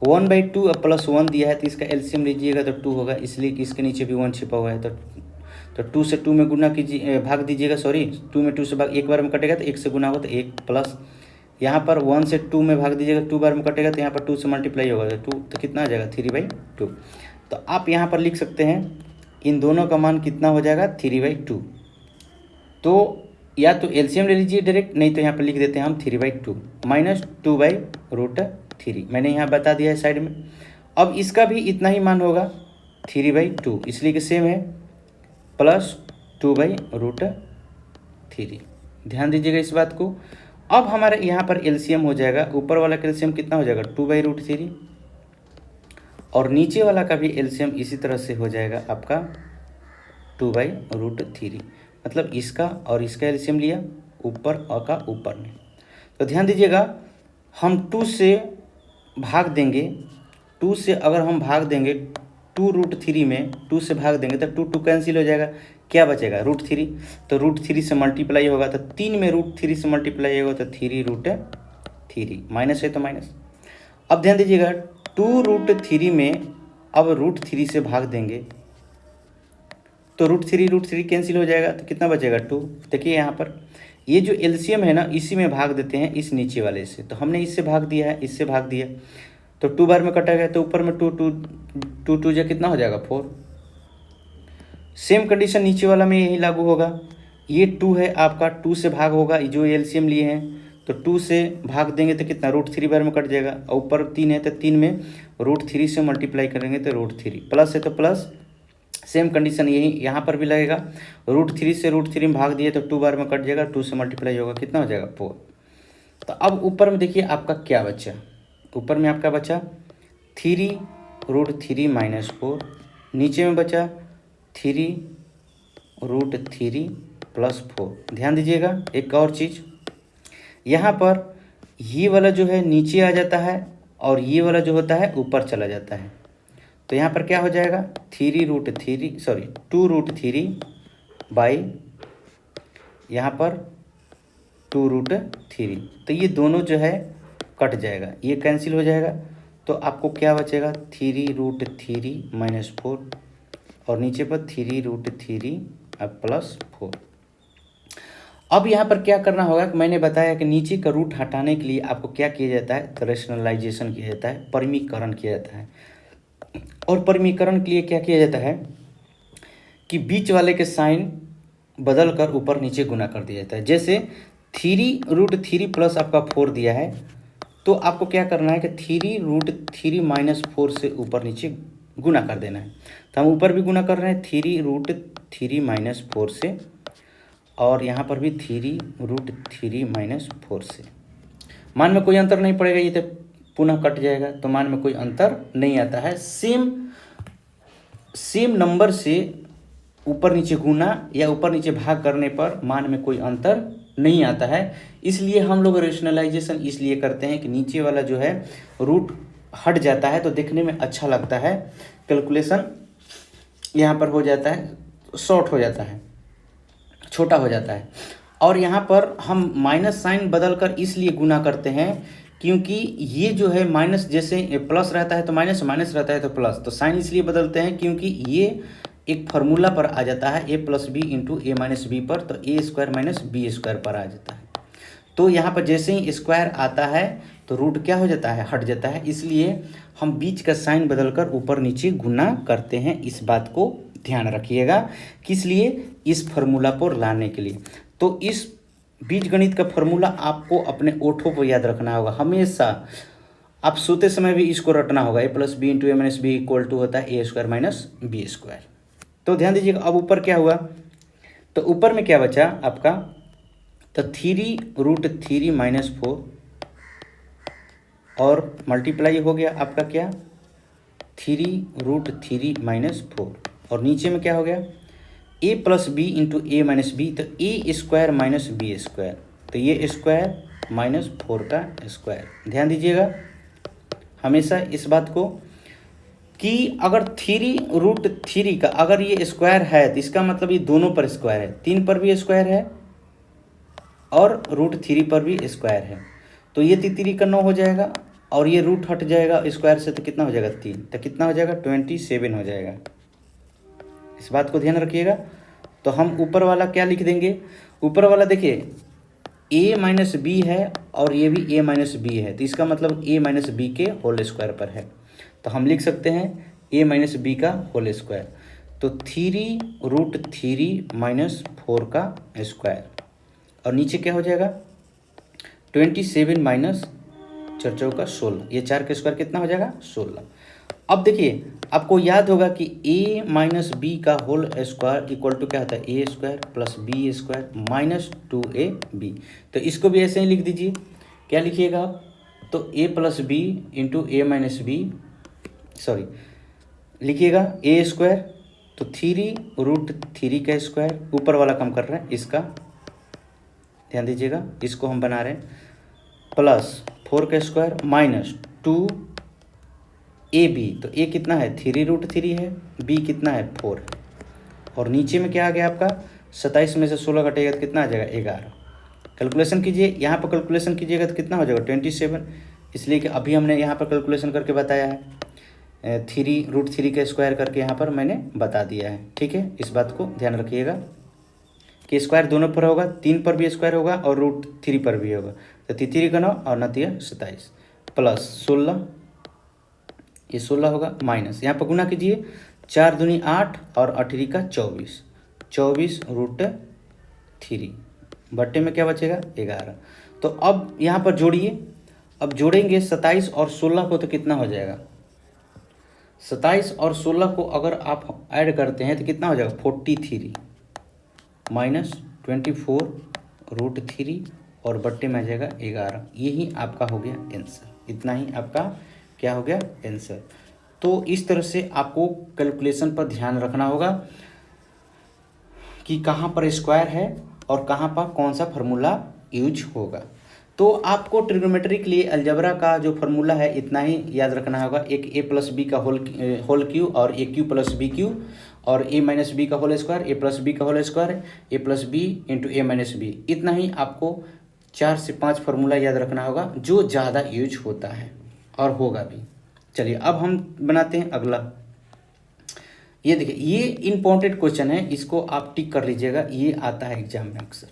1/2 + 1 दिया है तो इसका एलसीएम लीजिएगा तो 2 होगा, इसलिए कि इसके नीचे भी 1 छिपा हुआ है, तो 2 से 2 में गुना कीजिए, भाग दीजिएगा, 2 में 2 से भाग, एक बार में कटेगा तो 1 से गुना होगा तो 1 प्लस यहाँ पर 1 से 2 में भाग दीजिएगा, 2 बार में कटेगा तो यहाँ पर 2 से मल्टीप्लाई होगा तो 2, तो कितना आ जाएगा 3/2। तो आप यहाँ पर लिख सकते हैं इन दोनों का मान कितना हो जाएगा 3/2। तो या तो एलसीएम ले लीजिए डायरेक्ट, नहीं तो यहाँ पर लिख देते हैं हम 3/2 माइनस 2/√3, मैंने यहाँ बता दिया है साइड में। अब इसका भी इतना ही मान होगा 3/2, इसलिए कि सेम है, प्लस 2/√3। ध्यान दीजिएगा इस बात को। अब हमारे यहाँ पर एलसीएम हो जाएगा, ऊपर वाला का एलसीएम कितना हो जाएगा 2/√3 और नीचे वाला का भी एलसीएम इसी तरह से हो जाएगा आपका 2/√3। मतलब इसका और इसका एलसीएम लिया ऊपर और का ऊपर में। तो ध्यान दीजिएगा, हम 2 से भाग देंगे, 2 से अगर हम भाग देंगे 2√3 में 2 से भाग देंगे तो 2 कैंसिल हो जाएगा, क्या बचेगा √3। तो √3 से मल्टीप्लाई होगा तो 3 में √3 से मल्टीप्लाई होगा तो 3√3, माइनस है तो माइनस। अब ध्यान दीजिएगा 2√3 में अब √3 से भाग देंगे तो √3 कैंसिल हो जाएगा तो कितना बचेगा 2। देखिए यहाँ पर ये जो एलसीएम है ना, इसी में भाग देते हैं इस नीचे वाले से। तो हमने इससे भाग दिया है, इससे भाग दिया तो 2 बार में कटा गया तो ऊपर में 2 जो कितना हो जाएगा 4। सेम कंडीशन नीचे वाला में यही लागू होगा। ये 2 है आपका, 2 से भाग होगा, जो एलसीएम लिए हैं तो 2 से भाग देंगे तो कितना √3 बार में कट जाएगा और ऊपर 3 है तो 3 में √3 से मल्टीप्लाई करेंगे तो √3, प्लस है तो प्लस। सेम कंडीशन यही यहाँ पर भी लगेगा, √3 से √3 में भाग दिए तो 2 बार में कट जाएगा, 2 से मल्टीप्लाई होगा कितना हो जाएगा 4। तो अब ऊपर में देखिए आपका क्या बचा, ऊपर में आपका बचा 3√3 - 4, नीचे में बचा 3√3 + 4। ध्यान दीजिएगा एक और चीज़, यहाँ पर ये वाला जो है नीचे आ जाता है और ये वाला जो होता है ऊपर चला जाता है। तो यहाँ पर क्या हो जाएगा 2√3 बाई यहाँ पर 2√3। तो ये दोनों जो है कट जाएगा, ये कैंसिल हो जाएगा। तो आपको क्या बचेगा 3√3 - 4 और नीचे पर 3√3 + 4। अब यहाँ पर क्या करना होगा कि मैंने बताया कि नीचे का रूट हटाने के लिए आपको क्या किया जाता है, तो रैशनलाइजेशन किया जाता है, परिमीकरण किया जाता है। और परिमीकरण के लिए क्या किया जाता है कि बीच वाले के साइन बदल कर ऊपर नीचे गुना कर दिया जाता है। जैसे 3√3 प्लस आपका 4 दिया है तो आपको क्या करना है कि 3√3 - 4 से ऊपर नीचे गुना कर देना है। तो हम ऊपर भी गुना कर रहे हैं 3√3 - 4 से और यहाँ पर भी 3√3 - 4 से। मान में कोई अंतर नहीं पड़ेगा, ये तो पुनः कट जाएगा तो मान में कोई अंतर नहीं आता है। सेम नंबर से ऊपर नीचे गुना या ऊपर नीचे भाग करने पर मान में कोई अंतर नहीं आता है। इसलिए हम लोग रेशनलाइजेशन इसलिए करते हैं कि नीचे वाला जो है रूट हट जाता है तो देखने में अच्छा लगता है, कैलकुलेशन यहाँ पर हो जाता है, शॉर्ट हो जाता है, छोटा हो जाता है। और यहाँ पर हम माइनस साइन बदल कर इसलिए गुना करते हैं क्योंकि ये जो है माइनस, जैसे प्लस रहता है तो माइनस, माइनस रहता है तो प्लस, तो साइन इसलिए बदलते हैं क्योंकि ये एक फार्मूला पर आ जाता है a + b × a - b पर, तो a² - b² पर आ जाता है। तो यहाँ पर जैसे ही स्क्वायर आता है तो रूट क्या हो जाता है, हट जाता है। इसलिए हम बीच का साइन बदलकर ऊपर नीचे गुना करते हैं, इस बात को ध्यान रखिएगा। किस लिए, इस फार्मूला पर लाने के लिए। तो इस बीजगणित का फार्मूला आपको अपने ओठों पर याद रखना होगा हमेशा। आप सोते समय भी इसको रटना होगा, a + b × a - b = होता है a² - b²। तो ध्यान दीजिएगा अब ऊपर क्या हुआ, तो ऊपर में क्या बचा आपका, तो 3√3 - 4 और मल्टीप्लाई हो गया आपका क्या 3√3 - 4 और नीचे में क्या हो गया a + b × a - b, तो a² - b², तो ये स्क्वायर माइनस 4 का स्क्वायर। ध्यान दीजिएगा हमेशा इस बात को कि अगर 3√3 का अगर ये स्क्वायर है तो इसका मतलब ये दोनों पर स्क्वायर है, 3 पर भी स्क्वायर है और √3 पर भी स्क्वायर है। तो ये 3 का 9 हो जाएगा और ये रूट हट जाएगा स्क्वायर से तो कितना हो जाएगा 3, तो कितना हो जाएगा 27 हो जाएगा। इस बात को ध्यान रखिएगा। तो हम ऊपर वाला क्या लिख देंगे, ऊपर वाला देखिए a - b है और ये भी a - b है, तो इसका मतलब a - b के होल स्क्वायर पर है। तो हम लिख सकते हैं a - b का होल स्क्वायर, तो 3√3 - 4 का स्क्वायर और नीचे क्या हो जाएगा 27 - 4 × 16, ये 4 का स्क्वायर कितना हो जाएगा 16। अब देखिए आपको याद होगा कि a माइनस बी का होल स्क्वायर इक्वल टू क्या होता है, A square plus B square minus 2ab। तो इसको भी ऐसे ही लिख दीजिए। क्या लिखिएगा आप, तो a plus B into A minus B, sorry लिखिएगा ए स्क्वायर, तो 3√3 का स्क्वायर, ऊपर वाला कम कर रहे हैं इसका, ध्यान दीजिएगा इसको हम बना रहे हैं, प्लस 4 का स्क्वायर माइनस 2ab। तो a कितना है 3√3 है, b कितना है 4 है, और नीचे में क्या आ गया आपका 27 में से 16 घटेगा तो कितना आ जाएगा 11। कैलकुलेशन कीजिए, यहाँ पर कैलकुलेशन कीजिएगा तो कितना हो जाएगा 27, इसलिए कि अभी हमने यहाँ पर कैलकुलेशन करके बताया है, 3√3 का स्क्वायर करके यहाँ पर मैंने बता दिया है। ठीक है, इस बात को ध्यान रखिएगा कि स्क्वायर दोनों पर होगा, 3 पर भी स्क्वायर होगा और √3 पर भी होगा। तो 3 का 9 और 9 27 प्लस 16, ये 16 होगा, माइनस यहाँ पर गुना कीजिए, 4 दूनी 8 और 8 का 24, 24√3 बट्टे में क्या बचेगा 11। तो अब यहाँ पर जोड़िए, अब जोड़ेंगे 27 और 16 को तो कितना हो जाएगा, 27 और 16 को अगर आप ऐड करते हैं तो कितना हो जाएगा 43 माइनस 24√3 और बट्टे में आ जाएगा 11। यही आपका हो गया आंसर, इतना ही आपका क्या हो गया आंसर। तो इस तरह से आपको कैलकुलेशन पर ध्यान रखना होगा कि कहाँ पर स्क्वायर है और कहाँ पर कौन सा फार्मूला यूज होगा। तो आपको ट्रिग्नोमेट्री के लिए अलजेब्रा का जो फार्मूला है इतना ही याद रखना होगा, एक a प्लस बी का होल क्यू और ए क्यू प्लस बी क्यू, और a माइनस बी का होल स्क्वायर, ए प्लस बी का whole square, A plus B into A minus B. इतना ही आपको 4 से 5 फार्मूला याद रखना होगा जो ज़्यादा यूज होता है और होगा भी। चलिए अब हम बनाते हैं अगला। ये देखिए, ये इम्पोर्टेंट क्वेश्चन है, इसको आप टिक कर लीजिएगा, ये आता है एग्जाम में अक्सर,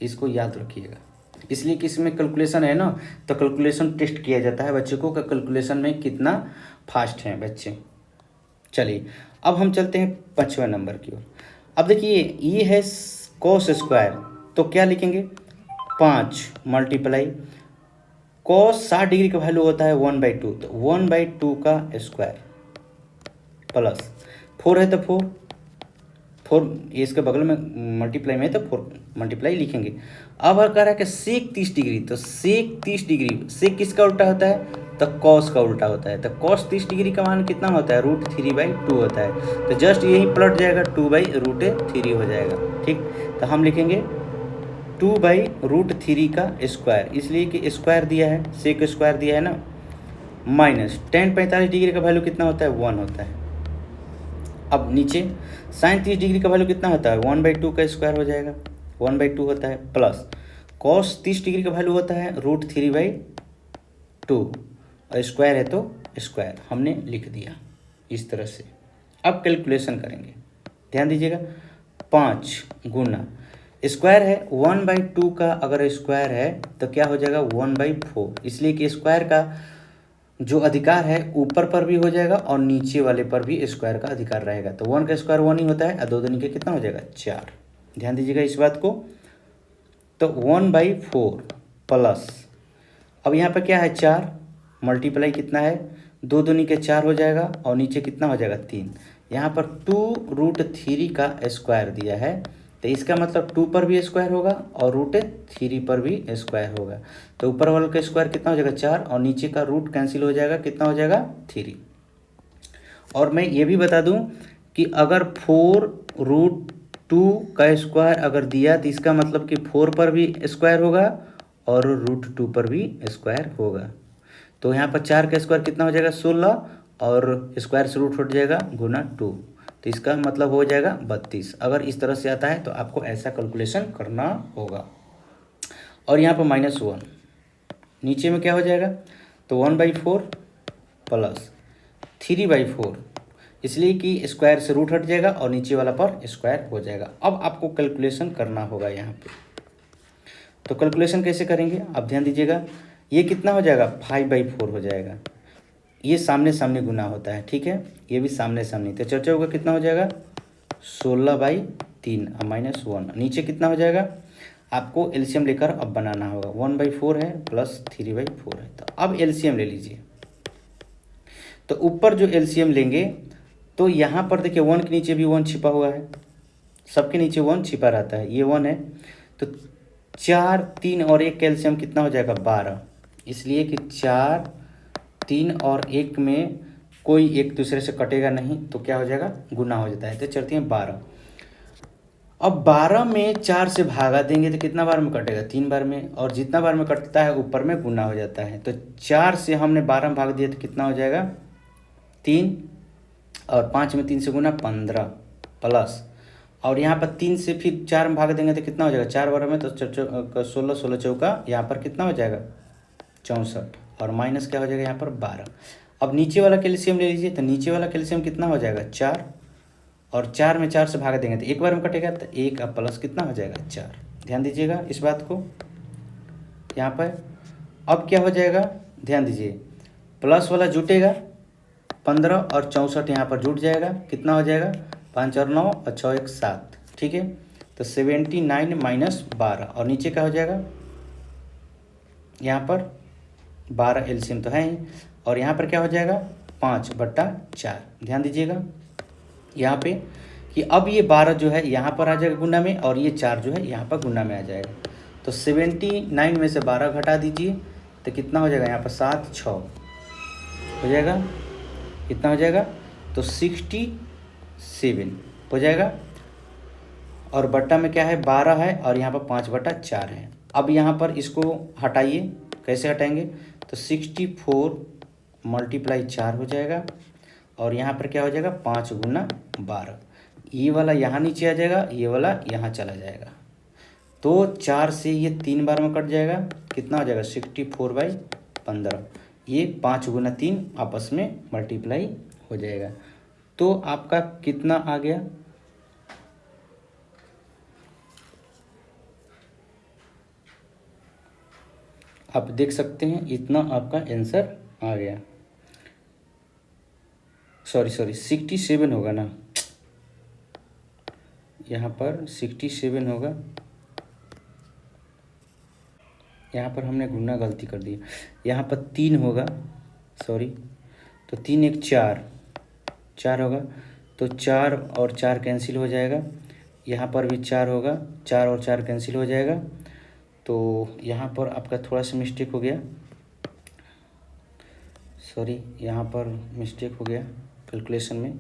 इसको याद रखिएगा। इसलिए कि इसमें कैलकुलेशन है ना, तो कैलकुलेशन टेस्ट किया जाता है बच्चे को, कैलकुलेशन में कितना फास्ट हैं बच्चे। चलिए अब हम चलते हैं 5वें नंबर की ओर। अब देखिए ये है कॉस स्क्वायर, तो क्या लिखेंगे 5 मल्टीप्लाई कॉस 60 डिग्री का वैल्यू होता है 1/2, तो 1/2 का स्क्वायर प्लस 4 है तो 4 ये इसके बगल में मल्टीप्लाई में है तो 4 मल्टीप्लाई लिखेंगे। अब अगर कह रहा है कि सेक 30 डिग्री, तो सेक 30 डिग्री, सेक किसका उल्टा होता है, तो कॉस का उल्टा होता है। तो कॉस 30 डिग्री का मान कितना होता है √3/2 होता है, तो जस्ट यही पलट जाएगा 2/√3 हो जाएगा। ठीक, तो हम लिखेंगे 2/√3 का स्क्वायर, इसलिए कि स्क्वायर दिया है, सेक स्क्वायर दिया है ना, माइनस tan 45 डिग्री का वैल्यू कितना होता है 1 होता है। अब नीचे sin 30 डिग्री का वैल्यू कितना होता है 1/2 का स्क्वायर हो जाएगा, 1/2 होता है, प्लस cos 30 डिग्री का वैल्यू होता है √3/2 और स्क्वायर है तो स्क्वायर हमने लिख दिया इस तरह से। अब कैलकुलेशन करेंगे, ध्यान दीजिएगा, 5 गुना स्क्वायर है 1/2 का, अगर स्क्वायर है तो क्या हो जाएगा 1/4, इसलिए कि स्क्वायर का जो अधिकार है ऊपर पर भी हो जाएगा और नीचे वाले पर भी स्क्वायर का अधिकार रहेगा। तो 1 का स्क्वायर 1 ही होता है और 2 दूनी के कितना हो जाएगा 4, ध्यान दीजिएगा इस बात को। तो 1/4 प्लस, अब यहाँ पर क्या है 4 मल्टीप्लाई कितना है 2 दूनी के 4 हो जाएगा और नीचे कितना हो जाएगा 3। यहाँ पर 2√3 का स्क्वायर दिया है, तो इसका मतलब 2 पर भी स्क्वायर होगा और √3 पर भी स्क्वायर होगा। तो ऊपर वाले का स्क्वायर कितना हो जाएगा 4 और नीचे का रूट कैंसिल हो जाएगा, कितना हो जाएगा 3। और मैं ये भी बता दूं कि अगर 4√2 का स्क्वायर अगर दिया तो इसका मतलब कि 4 पर भी स्क्वायर होगा और √2 पर भी स्क्वायर होगा। तो यहाँ पर 4 का स्क्वायर कितना हो जाएगा 16 और स्क्वायर से रूट हट जाएगा गुना 2, तो इसका मतलब हो जाएगा 32। अगर इस तरह से आता है तो आपको ऐसा कैलकुलेशन करना होगा। और यहाँ पर -1 नीचे में क्या हो जाएगा, तो 1/4 प्लस 3/4, इसलिए कि स्क्वायर से रूट हट जाएगा और नीचे वाला पर स्क्वायर हो जाएगा। अब आपको कैलकुलेशन करना होगा यहाँ पे, तो कैलकुलेशन कैसे करेंगे आप ध्यान दीजिएगा। ये कितना हो जाएगा 5/4 हो जाएगा, ये सामने सामने गुना होता है, ठीक है, ये भी सामने सामने, तो चर्चा होगा कितना हो जाएगा 16/3 -1। नीचे कितना हो जाएगा, आपको एलसीएम लेकर अब बनाना होगा, 1/4 है प्लस 3/4 है, तो अब एलसीएम ले लीजिए। तो ऊपर जो एलसीएम लेंगे तो यहाँ पर देखिए 1 के नीचे भी 1 छिपा हुआ है, सबके नीचे 1 छिपा रहता है, ये 1 है। तो 4, 3 और 1 का एलसीएम कितना हो जाएगा 12, इसलिए कि 4, 3 और 1 में कोई एक दूसरे से कटेगा नहीं, तो क्या हो जाएगा गुना हो जाता है। तो चलते हैं 12। अब 12 में 4 से भागा देंगे तो कितना बार में कटेगा 3 बार में, और जितना बार में कटता है ऊपर में गुना हो जाता है। तो 4 से हमने 12 में भाग दिया तो कितना हो जाएगा 3, और 5 में 3 से गुना 15 प्लस, और यहाँ पर 3 से फिर 4 में भाग देंगे तो कितना हो जाएगा 4 बार में तो 16, 16 चौका यहाँ पर कितना हो जाएगा 64, और माइनस क्या हो जाएगा यहाँ पर 12। अब नीचे वाला कैल्शियम ले लीजिए, तो नीचे वाला कैल्शियम कितना हो जाएगा 4, और 4 में 4 से भाग देंगे तो एक बार में कटेगा, तो 1 अब प्लस कितना हो जाएगा 4। ध्यान दीजिएगा इस बात को यहाँ पर। अब क्या हो जाएगा ध्यान दीजिए, प्लस वाला जुटेगा 15 और 64 यहाँ पर जुट जाएगा, कितना हो जाएगा 5 और 9 और 6 1 7, ठीक है। तो 79 माइनस 12, और नीचे क्या हो जाएगा यहाँ पर 12 एलसीएम तो है ही, और यहाँ पर क्या हो जाएगा 5/4। ध्यान दीजिएगा यहाँ पे कि अब ये 12 जो है यहाँ पर आ जाएगा गुना में, और ये 4 जो है यहाँ पर गुना में आ जाएगा। तो 79 में से 12 घटा दीजिए तो कितना हो जाएगा यहाँ पर 7 6 हो जाएगा, कितना हो जाएगा तो 67 हो जाएगा, और बट्टा में क्या है 12 है, और यहाँ पर 5/4 है। अब यहाँ पर इसको हटाइए, कैसे हटाएंगे तो 64 मल्टीप्लाई 4 हो जाएगा, और यहाँ पर क्या हो जाएगा 5 गुना 12, ये वाला यहाँ नीचे आ जाएगा, ये वाला यहाँ चला जाएगा। तो 4 से ये 3 बार में कट जाएगा, कितना हो जाएगा 64/15, ये 5 गुना 3 आपस में मल्टीप्लाई हो जाएगा। तो आपका कितना आ गया आप देख सकते हैं, इतना आपका आंसर आ गया। सॉरी 67 होगा ना, यहाँ पर 67 होगा, यहाँ पर हमने गुना गलती कर दी, यहाँ पर 3 होगा, सॉरी, तो 3 1 4 होगा, तो 4 और 4 कैंसिल हो जाएगा, यहाँ पर भी 4 होगा, 4 और 4 कैंसिल हो जाएगा। तो यहाँ पर आपका थोड़ा सा मिस्टेक हो गया, सॉरी यहाँ पर मिस्टेक हो गया कैलकुलेशन में।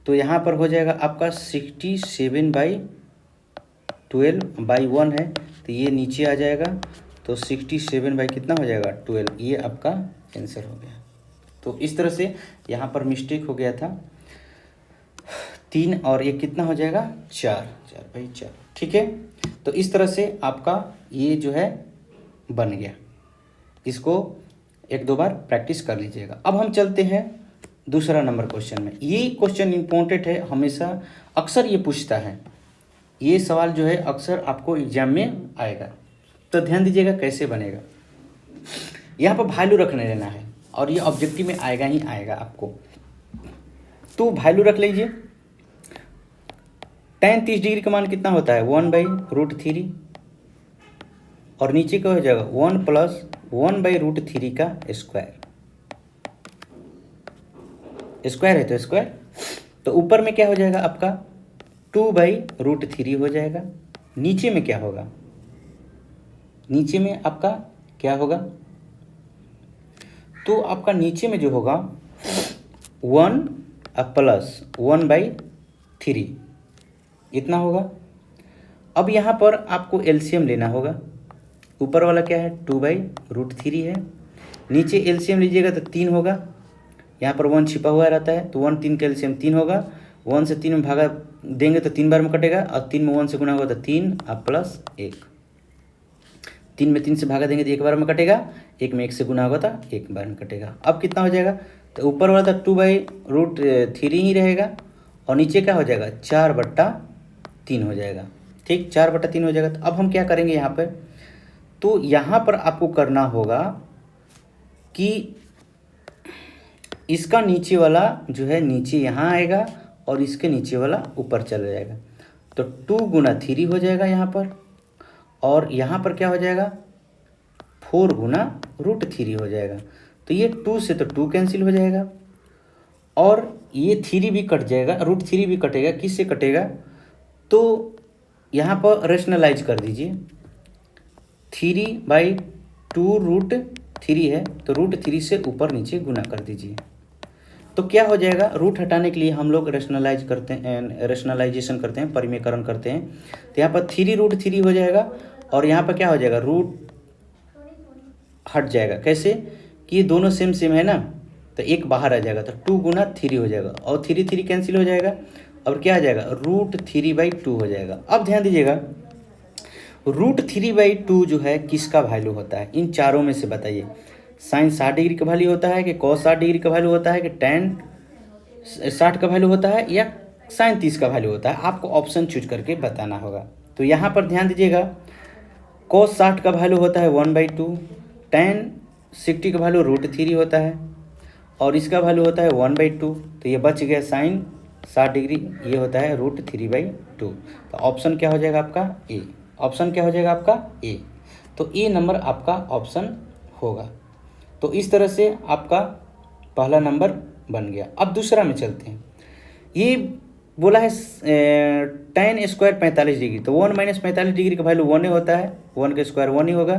तो यहाँ पर हो जाएगा आपका 67/12/1 है, तो ये नीचे आ जाएगा, तो 67 कितना हो जाएगा 12, ये आपका आंसर हो गया। तो इस तरह से यहाँ पर मिस्टेक हो गया था, 3 और 1 कितना हो जाएगा 4/4, ठीक है। तो इस तरह से आपका ये जो है बन गया, इसको 1-2 बार प्रैक्टिस कर लीजिएगा। अब हम चलते हैं दूसरा नंबर क्वेश्चन में। ये क्वेश्चन इम्पोर्टेंट है, हमेशा अक्सर ये पूछता है, ये सवाल जो है अक्सर आपको एग्जाम में आएगा। तो ध्यान दीजिएगा कैसे बनेगा, यहाँ पर वैल्यू रखने लेना है, और ये ऑब्जेक्टिव में आएगा ही आएगा आपको। तो वैल्यू रख लीजिए, tan 30 डिग्री का मान कितना होता है 1/√3, और नीचे क्या हो जाएगा 1 + 1/√3 का स्क्वायर है, तो स्क्वायर, तो ऊपर में क्या हो जाएगा आपका 2/√3 हो जाएगा। नीचे में क्या होगा, नीचे में आपका क्या होगा, तो आपका नीचे में जो होगा 1 + 1/3 इतना होगा। अब यहाँ पर आपको एलसीएम लेना होगा, ऊपर वाला क्या है 2/√3 है, नीचे एलसीएम लीजिएगा तो 3 होगा, यहाँ पर 1 छिपा हुआ रहता है, तो 1 3 का एलसीएम 3 होगा, 1 से 3 में भागा देंगे तो 3 बार में कटेगा, और 3 में 1 से गुना होगा तो 3 अब प्लस 1, 3 में 3 से भागा देंगे तो 1 बार में कटेगा, 1 में 1 से गुना होगा तो 1 बार में कटेगा। अब कितना हो जाएगा, तो ऊपर वाला तो 2/√3 ही रहेगा, और नीचे क्या हो जाएगा 4/3 हो जाएगा, ठीक 4/3 हो जाएगा। तो अब हम क्या करेंगे यहाँ पर, तो यहाँ पर आपको करना होगा कि इसका नीचे वाला जो है नीचे यहाँ आएगा, और इसके नीचे वाला ऊपर चला जाएगा, तो 2 × 3 हो जाएगा यहाँ पर, और यहाँ पर क्या हो जाएगा 4 × √3 हो जाएगा। तो ये 2 से तो 2 कैंसिल हो जाएगा, और ये थ्री भी कट जाएगा, रूट थ्री भी कटेगा। किससे कटेगा? तो यहाँ पर रेशनलाइज कर दीजिए, 3/2 रूट थ्री है तो रूट थ्री से ऊपर नीचे गुना कर दीजिए। तो क्या हो जाएगा? रूट हटाने के लिए हम लोग रेशनलाइज करते हैं, रेशनलाइजेशन करते हैं, परिमेयकरण करते हैं। तो यहाँ पर 3√3 हो जाएगा और यहाँ पर क्या हो जाएगा? रूट हट जाएगा। कैसे कि ये दोनों सेम सेम है ना, तो एक बाहर आ जाएगा तो 2 गुना 3 हो जाएगा और 3 कैंसिल हो जाएगा। और क्या आ जाएगा? √3/2 हो जाएगा। अब ध्यान दीजिएगा, √3/2 जो है किसका वैल्यू होता है? इन चारों में से बताइए। साइन 60 डिग्री का वैल्यू होता है कि कॉस 60 डिग्री का वैल्यू होता है कि टेन 60 का वैल्यू होता है या साइन 30 का वैल्यू होता है? आपको ऑप्शन चूज करके बताना होगा। तो यहाँ पर ध्यान दीजिएगा, कॉस 60 का वैल्यू होता है 1/2, टेन 60 का वैल्यू √3 होता है और इसका वैल्यू होता है 1/2। तो ये बच गया साइन 60 डिग्री, ये होता है √3/2। तो ऑप्शन क्या हो जाएगा आपका? ए। ऑप्शन क्या हो जाएगा आपका? ए। तो ए नंबर आपका ऑप्शन होगा। तो इस तरह से आपका पहला नंबर बन गया। अब दूसरा में चलते हैं। ये बोला है tan स्क्वायर 45 डिग्री, तो 1 - 45 डिग्री का वैल्यू 1 होता है, 1 का स्क्वायर 1 ही होगा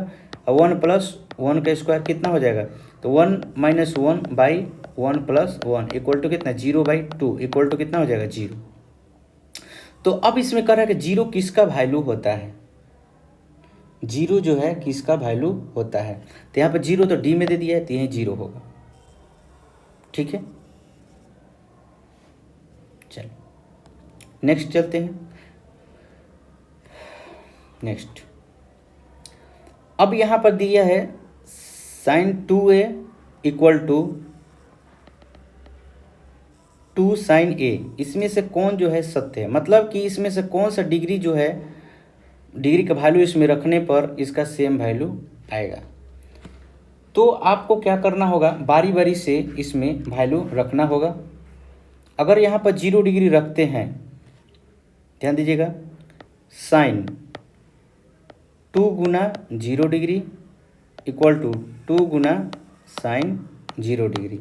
और 1 + 1 का स्क्वायर कितना हो जाएगा? तो 1 - 1/1 + 1 इक्वल टू कितना? 0/2 इक्वल टू कितना हो जाएगा? 0। तो अब इसमें कह रहा है कि 0 किसका वैल्यू होता है? 0 जो है किसका वैल्यू होता है? तो यहाँ पर 0 तो डी में दे दिया है तो यही 0 होगा। ठीक है, चलो नेक्स्ट चलते हैं। नेक्स्ट अब यहाँ पर दिया है sin 2a equal to 2 sin a। इसमें से कौन जो है सत्य है? मतलब कि इसमें से कौन सा डिग्री जो है, डिग्री का वैल्यू इसमें रखने पर इसका सेम वैल्यू आएगा। तो आपको क्या करना होगा? बारी बारी से इसमें वैल्यू रखना होगा। अगर यहाँ पर 0 डिग्री रखते हैं, ध्यान दीजिएगा, साइन 2 गुना 0 डिग्री इक्वल टू 2 गुना साइन 0 डिग्री।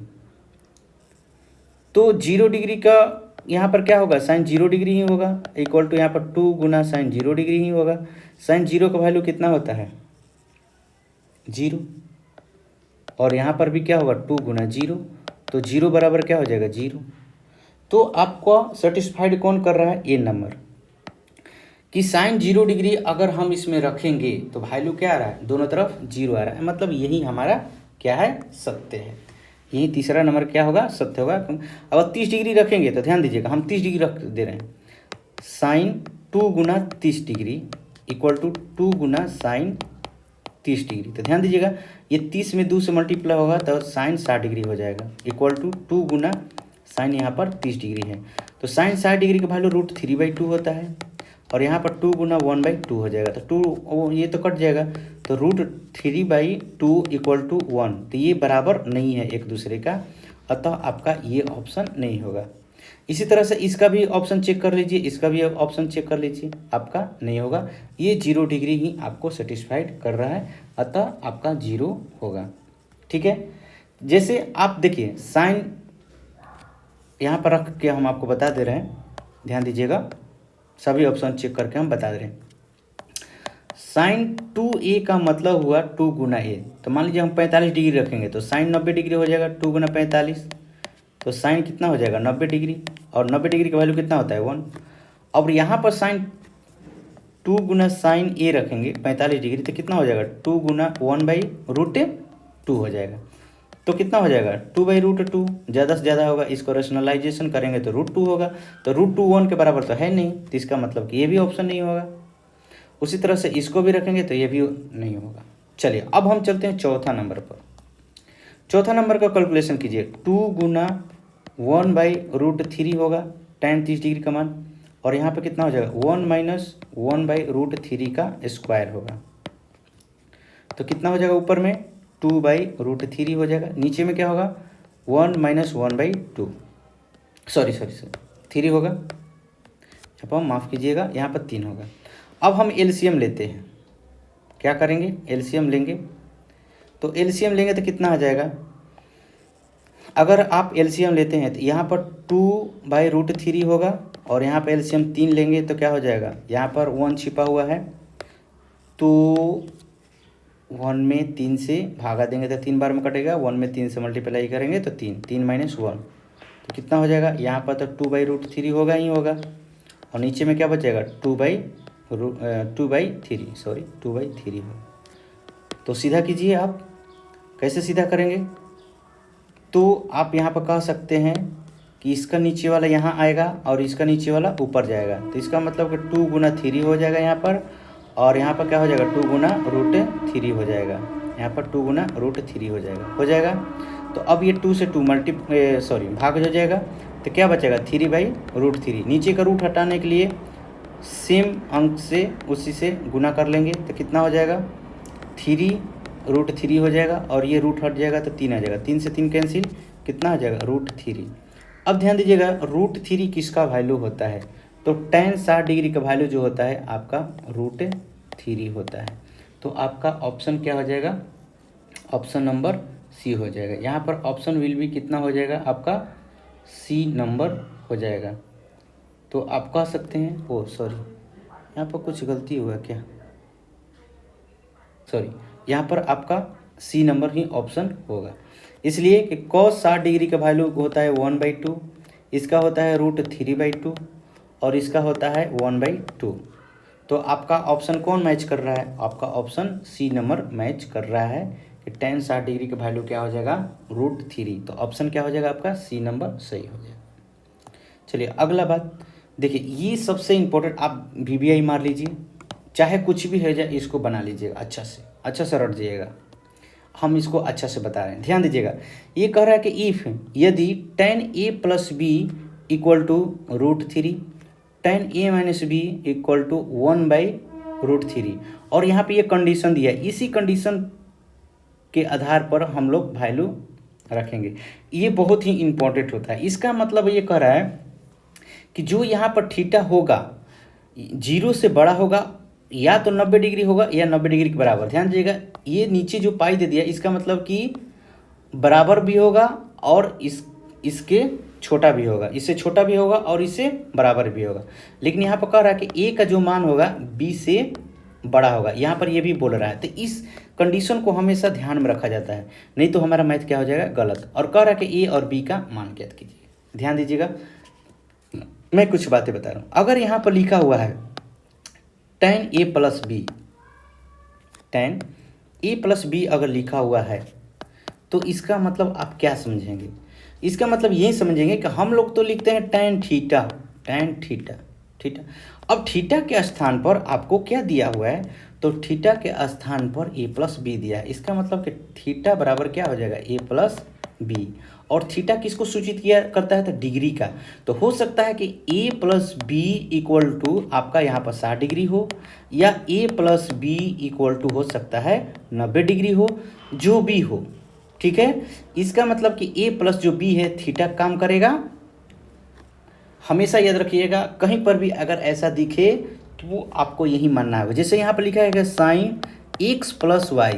तो 0 डिग्री का यहाँ पर क्या होगा? साइन 0 डिग्री ही होगा इक्वल टू यहाँ पर 2 गुना साइन 0 डिग्री ही होगा। साइन 0 का वैल्यू कितना होता है? 0। और यहाँ पर भी क्या होगा? 2 गुना 0, तो 0 बराबर क्या हो जाएगा? 0। तो आपको सेटिस्फाइड कौन कर रहा है? ए नंबर, कि साइन 0 डिग्री अगर हम इसमें रखेंगे तो वैल्यू क्या आ रहा है? दोनों तरफ 0 आ रहा है। मतलब यही हमारा क्या है? सत्य है। यही तीसरा नंबर क्या होगा? सत्य होगा। अगर 30 डिग्री रखेंगे तो ध्यान दीजिएगा, हम 30 डिग्री रख दे रहे हैं। साइन 2 गुना 30 डिग्री इक्वल टू 2 गुना साइन 30 डिग्री। तो ध्यान दीजिएगा, ये 30 में 2 से मल्टीप्लाई होगा तो साइन 60 डिग्री हो जाएगा इक्वल टू 2 गुना साइन यहाँ पर 30 डिग्री है। तो साइन 60 डिग्री का वैल्यू √3/2 होता है और यहाँ पर 2 गुना 1/2 हो जाएगा। तो 2 ये तो कट जाएगा, तो √3/2 इक्वल टू 1। तो ये बराबर नहीं है एक दूसरे का, अतः आपका ये ऑप्शन नहीं होगा। इसी तरह से इसका भी ऑप्शन चेक कर लीजिए, इसका भी ऑप्शन चेक कर लीजिए, आपका नहीं होगा। ये 0 डिग्री ही आपको सेटिस्फाइड कर रहा है, अतः आपका 0 होगा। ठीक है, जैसे आप देखिए साइन यहाँ पर रख के हम आपको बता दे रहे हैं, ध्यान दीजिएगा, सभी ऑप्शन चेक करके हम बता दे रहे हैं। साइन 2a का मतलब हुआ 2 गुना a। तो मान लीजिए हम 45 डिग्री रखेंगे तो साइन 90 डिग्री हो जाएगा, 2 गुना 45। तो साइन कितना हो जाएगा? 90 डिग्री, और 90 डिग्री का वैल्यू कितना होता है? 1। अब यहाँ पर साइन 2 गुना साइन a रखेंगे 45 डिग्री, तो कितना हो जाएगा? 2 गुना 1/√2 हो जाएगा। तो कितना हो जाएगा? 2/√2, ज़्यादा से ज़्यादा होगा, इसको रेशनलाइजेशन करेंगे तो √2 होगा। तो √2 1 के बराबर तो है नहीं, तो इसका मतलब कि ये भी ऑप्शन नहीं होगा। उसी तरह से इसको भी रखेंगे तो ये भी नहीं होगा। चलिए अब हम चलते हैं चौथा नंबर पर। चौथा नंबर का कैलकुलेशन कीजिए। 2 गुना 1/√3 होगा, tan 30 डिग्री का मान, और यहाँ पे कितना हो जाएगा? 1 - 1/√3 का स्क्वायर होगा। तो कितना हो जाएगा? ऊपर में 2/√3 हो जाएगा, नीचे में क्या होगा? 1 - 1/2, सॉरी 3 होगा। अब हम माफ़ कीजिएगा, यहाँ पर 3 होगा। अब हम एलसीएम लेते हैं। क्या करेंगे? एलसीएम लेंगे। तो एलसीएम लेंगे तो कितना आ जाएगा? अगर आप एलसीएम लेते हैं तो यहाँ पर 2/√3 होगा और यहाँ पर एलसीएम 3 लेंगे तो क्या हो जाएगा, यहाँ पर 1 छिपा हुआ है तो 1 में 3 से भागा देंगे तो 3 बार में कटेगा, 1 में 3 से मल्टीप्लाई करेंगे तो 3 माइनस 1 तो कितना हो जाएगा, यहाँ पर तो 2/√3 होगा ही होगा और नीचे में क्या बचेगा 2/3 होगा। तो सीधा कीजिए आप, कैसे सीधा करेंगे, तो आप यहाँ पर कह सकते हैं कि इसका नीचे वाला यहाँ आएगा और इसका नीचे वाला ऊपर जाएगा, तो इसका मतलब कि 2 गुना 3 हो जाएगा यहाँ पर, और यहाँ पर क्या हो जाएगा 2 गुना √3 हो जाएगा, यहाँ पर 2 गुना √3 हो जाएगा। तो अब ये 2 से 2 भाग हो जाएगा तो क्या बचेगा 3/√3। नीचे का रूट हटाने के लिए सेम अंक से उसी से गुना कर लेंगे तो कितना हो जाएगा 3√3 हो जाएगा और ये रूट हट जाएगा तो 3 आ जाएगा, 3 से 3 कैंसिल, कितना आ जाएगा √3। अब ध्यान दीजिएगा √3 किसका वैल्यू होता है, तो tan 60 डिग्री का वैल्यू जो होता है आपका √3 होता है। तो आपका ऑप्शन क्या हो जाएगा, ऑप्शन नंबर सी हो जाएगा। यहाँ पर ऑप्शन विल भी कितना हो जाएगा आपका सी नंबर हो जाएगा। तो आप कह सकते हैं यहाँ पर कुछ गलती हुआ क्या, यहाँ पर आपका सी नंबर ही ऑप्शन होगा, इसलिए कि cos 60 डिग्री का वैल्यू होता है 1/2, इसका होता है √3/2 और इसका होता है 1/2। तो आपका ऑप्शन कौन मैच कर रहा है, आपका ऑप्शन सी नंबर मैच कर रहा है कि tan 60 डिग्री का वैल्यू क्या हो जाएगा √3। तो ऑप्शन क्या हो जाएगा आपका सी नंबर सही हो जाएगा। चलिए अगला बात देखिए, ये सबसे इम्पोर्टेंट, आप VBI मार लीजिए, चाहे कुछ भी हो जाए इसको बना लीजिएगा, अच्छा से रट जाइएगा, हम इसको अच्छा से बता रहे हैं, ध्यान दीजिएगा। ये कह रहा है कि इफ़ यदि tan a + b = √3, tan a - b = 1/√3 और यहाँ पे ये कंडीशन दिया है, इसी कंडीशन के आधार पर हम लोग वैल्यू रखेंगे। ये बहुत ही इम्पोर्टेंट होता है। इसका मतलब ये कह रहा है कि जो यहाँ पर थीटा होगा 0 से बड़ा होगा, या तो 90 डिग्री होगा या 90 डिग्री के बराबर। ध्यान दीजिएगा, ये नीचे जो पाई दे दिया इसका मतलब कि बराबर भी होगा और इसके छोटा भी होगा, इससे छोटा भी होगा और इससे बराबर भी होगा। लेकिन यहाँ पर कह रहा है कि ए का जो मान होगा बी से बड़ा होगा, यहाँ पर ये भी बोल रहा है। तो इस कंडीशन को हमेशा ध्यान में रखा जाता है, नहीं तो हमारा मैथ क्या हो जाएगा गलत। और कह रहा है कि ए और बी का मान ज्ञात कीजिए। ध्यान दीजिएगा, मैं कुछ बातें बता रहा हूँ। अगर यहाँ पर लिखा हुआ है tan a + b अगर लिखा हुआ है तो इसका मतलब आप क्या समझेंगे, इसका मतलब यही समझेंगे कि हम लोग तो लिखते हैं tan थीटा। अब थीटा के स्थान पर आपको क्या दिया हुआ है, तो थीटा के स्थान पर a + b दिया है। इसका मतलब कि थीटा बराबर क्या हो जाएगा a + b, और थीटा किसको सूचित किया करता है, तो डिग्री का। तो हो सकता है कि a + b = आपका यहाँ पर 60 डिग्री हो, या a + b = हो सकता है 90 डिग्री हो, जो भी हो, ठीक है। इसका मतलब कि a + जो b है थीटा काम करेगा। हमेशा याद रखिएगा, कहीं पर भी अगर ऐसा दिखे तो वो आपको यही मानना है। जैसे यहाँ पर लिखा है sin x + y,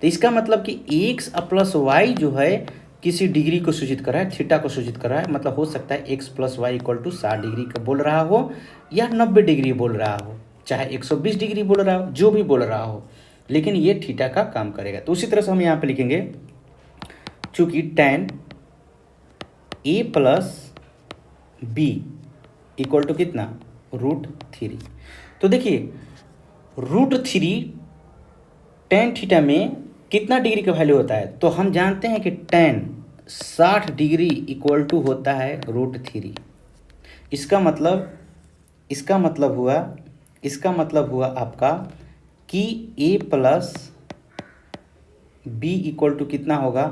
तो इसका मतलब कि x + y जो है किसी डिग्री को सूचित कर रहा है, थीटा को सूचित कर रहा है। मतलब हो सकता है x + y = 60 डिग्री का बोल रहा हो या 90 डिग्री बोल रहा हो, चाहे 120 डिग्री बोल रहा हो, जो भी बोल रहा हो, लेकिन ये थीटा का काम करेगा। तो उसी तरह से हम यहाँ पे लिखेंगे, चूँकि tan a + b = कितना √3। तो देखिए √3 tan थीटा में कितना डिग्री का वैल्यू होता है, तो हम जानते हैं कि tan 60 डिग्री = होता है √3। इसका मतलब हुआ आपका कि a + b = कितना होगा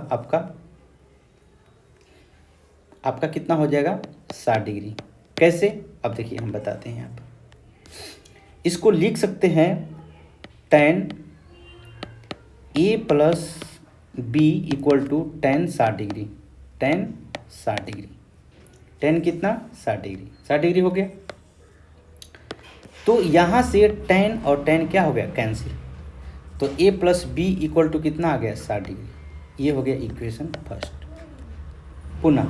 आपका कितना हो जाएगा 60 डिग्री। कैसे, अब देखिए हम बताते हैं। यहाँ पर इसको लिख सकते हैं tan a + b = tan 60 degree, tan 60 degree, tan कितना 60 डिग्री, 60 डिग्री हो गया। तो यहाँ से tan और tan क्या हो गया कैंसिल, तो a + b = कितना आ गया 60 डिग्री। ये हो गया इक्वेशन फर्स्ट। पुनः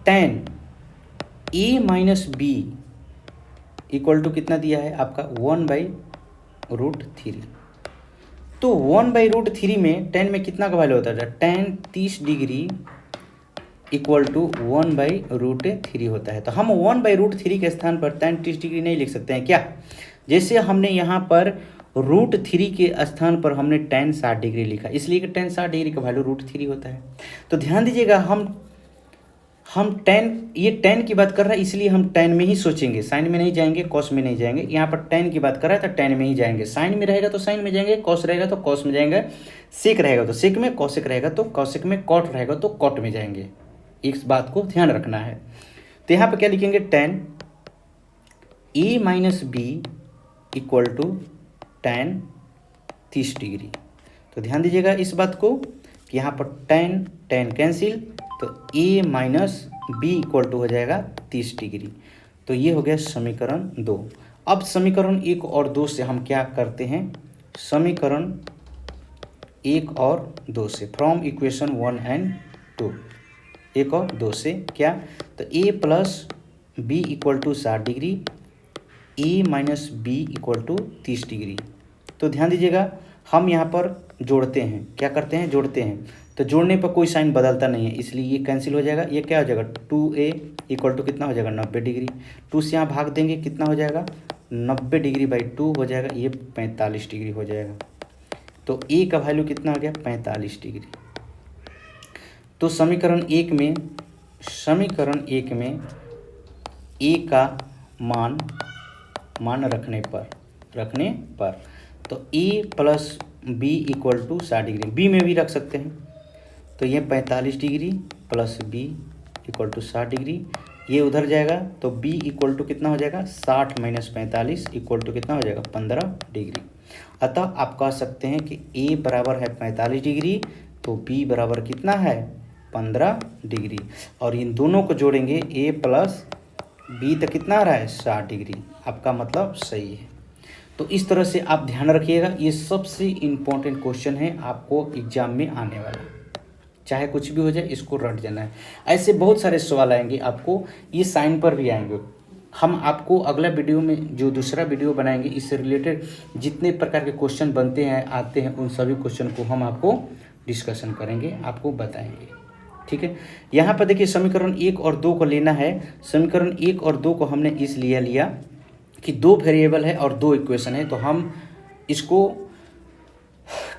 tan a minus B equal to कितना दिया है आपका 1/√3। तो 1/√3 में tan में कितना का वैल्यू होता है, tan 30 डिग्री इक्वल टू 1/√3 होता है। तो हम 1/√3 के स्थान पर tan 30 डिग्री नहीं लिख सकते हैं क्या? जैसे हमने यहाँ पर √3 के स्थान पर हमने tan 60 डिग्री लिखा, इसलिए कि tan 60 डिग्री का वैल्यू √3 होता है। तो ध्यान दीजिएगा, हम ये tan की बात कर रहा है, इसलिए हम tan में ही सोचेंगे, साइन में नहीं जाएंगे, कॉस में नहीं जाएंगे। यहाँ पर tan की बात कर रहा है तो tan में ही जाएंगे, साइन में रहेगा तो साइन में जाएंगे, कॉस रहेगा तो कॉस में जाएंगे, सेक रहेगा तो सेक में, कॉसेक रहेगा तो कॉसेक में, कॉट रहेगा तो कॉट में जाएंगे। इस बात को ध्यान रखना है। तो यहाँ पर क्या लिखेंगे, tan a minus B equal to tan 30 degree. तो ध्यान दीजिएगा इस बात को कि यहाँ पर tan कैंसिल, तो a minus B equal to हो जाएगा 30 डिग्री। तो ये हो गया समीकरण 2। अब समीकरण 1 और 2 से हम क्या करते हैं, समीकरण 1 और 2 से, फ्रॉम इक्वेशन 1 एंड 2, 1 और 2 से क्या, तो a plus B equal to 60 degree, a minus B equal to 30 degree. तो ध्यान दीजिएगा, हम यहाँ पर जोड़ते हैं, क्या करते हैं, जोड़ते हैं। तो जोड़ने पर कोई साइन बदलता नहीं है, इसलिए ये कैंसिल हो जाएगा। ये क्या हो जाएगा, 2a इक्वल टू कितना हो जाएगा, 90 डिग्री। 2 से यहाँ भाग देंगे, कितना हो जाएगा, 90 डिग्री बाई 2 हो जाएगा, ये 45 डिग्री हो जाएगा। तो a का वैल्यू कितना हो गया, 45 डिग्री। तो समीकरण 1 में a का मान रखने पर तो a plus B equal to 60 degree, B में भी रख सकते हैं। तो ये 45 degree plus B equal to 60 degree, ये उधर जाएगा तो b इक्वल टू कितना हो जाएगा, 60 माइनस 45 इक्वल टू कितना हो जाएगा, 15 डिग्री। अतः आप कह सकते हैं कि a बराबर है 45 डिग्री, तो b बराबर कितना है, 15 डिग्री। और इन दोनों को जोड़ेंगे, a प्लस बी तो कितना आ रहा है, 60 डिग्री। आपका मतलब सही है। तो इस तरह से आप ध्यान रखिएगा, ये सबसे इम्पोर्टेंट क्वेश्चन है आपको एग्जाम में आने वाला, चाहे कुछ भी हो जाए इसको रट जाना है। ऐसे बहुत सारे सवाल आएंगे आपको, ये साइन पर भी आएंगे। हम आपको अगला वीडियो में जो दूसरा वीडियो बनाएंगे, इससे रिलेटेड जितने प्रकार के क्वेश्चन बनते हैं, आते हैं, उन सभी क्वेश्चन को हम आपको डिस्कशन करेंगे, आपको बताएंगे। ठीक है, यहाँ पर देखिए समीकरण 1 और 2 को लेना है। समीकरण 1 और 2 को हमने इसलिए लिया कि 2 वेरिएबल है और 2 इक्वेशन है, तो हम इसको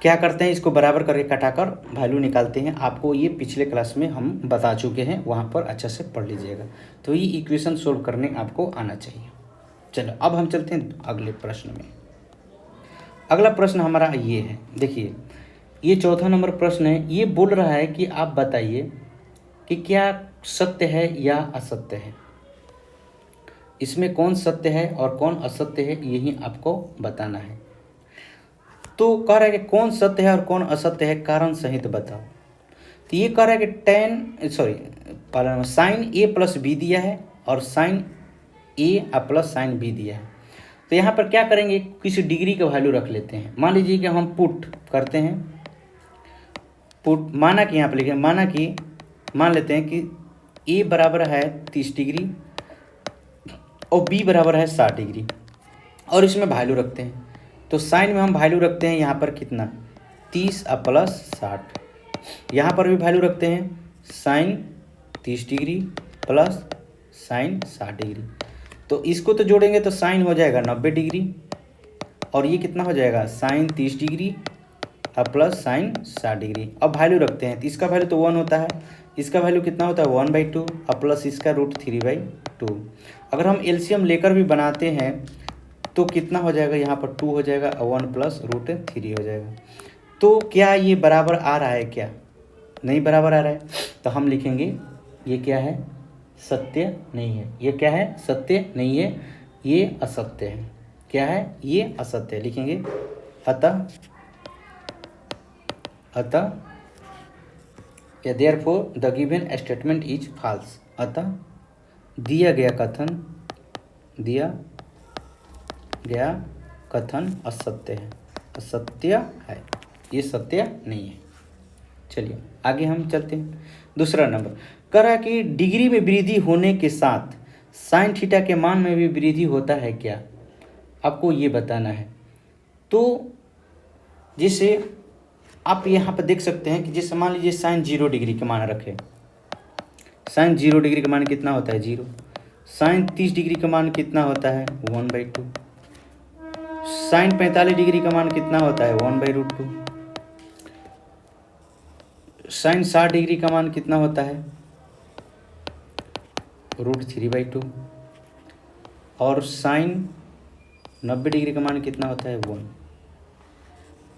क्या करते हैं, इसको बराबर करके कटाकर वैल्यू निकालते हैं। आपको ये पिछले क्लास में हम बता चुके हैं, वहाँ पर अच्छा से पढ़ लीजिएगा। तो ये इक्वेशन सोल्व करने आपको आना चाहिए। चलो अब हम चलते हैं अगले प्रश्न में। अगला प्रश्न हमारा ये है, देखिए ये चौथा नंबर प्रश्न है। ये बोल रहा है कि आप बताइए कि क्या सत्य है या असत्य है, इसमें कौन सत्य है और कौन असत्य है, यही आपको बताना है। तो कह रहा है कि कौन सत्य है और कौन असत्य है, कारण सहित बताओ। तो ये कह रहा है कि साइन a प्लस बी दिया है और sine a plus sine B दिया है। तो यहाँ पर क्या करेंगे, किसी डिग्री का वैल्यू रख लेते हैं। मान लीजिए कि हम पुट करते हैं, पुट माना कि यहाँ पर लिखें, मान लेते हैं कि a बराबर है 30 डिग्री और b बराबर है 60 डिग्री, और इसमें वैल्यू रखते हैं। तो साइन में हम वैल्यू रखते हैं यहाँ पर कितना, 30 प्लस 60। यहाँ पर भी वैल्यू रखते हैं, sine 30 degree plus sine 60 degree. तो इसको तो जोड़ेंगे तो साइन हो जाएगा 90 डिग्री, और ये कितना हो जाएगा, sine 30 degree plus sine 60 degree. अब वैल्यू रखते हैं, तो इसका वैल्यू तो 1 होता है, इसका वैल्यू कितना होता है 1/2 प्लस इसका √3/2। अगर हम एलसीएम लेकर भी बनाते हैं तो कितना हो जाएगा, यहाँ पर 2 हो जाएगा, 1 प्लस √3 हो जाएगा। तो क्या ये बराबर आ रहा है, क्या नहीं बराबर आ रहा है, तो हम लिखेंगे ये क्या है, सत्य नहीं है। ये क्या है, सत्य नहीं है, ये असत्य है। क्या है, ये असत्य है, लिखेंगे अतः therefore the given statement is false. अतः दिया गया कथन असत्य है, ये सत्य नहीं है। चलिए आगे हम चलते हैं। दूसरा नंबर कह रहा है कि डिग्री में वृद्धि होने के साथ साइन थीटा के मान में भी वृद्धि होता है क्या, आपको ये बताना है। तो जैसे आप यहाँ पर देख सकते हैं कि जैसे मान लीजिए साइन 0 डिग्री के मान रखें, साइन 0 डिग्री का मान कितना होता है 0। साइन 30 डिग्री का मान कितना होता है 1/2। साइन 45 डिग्री का मान कितना होता है 1/√2। साइन 60 डिग्री का मान कितना होता है √3/2। और साइन 90 डिग्री का मान कितना होता है 1।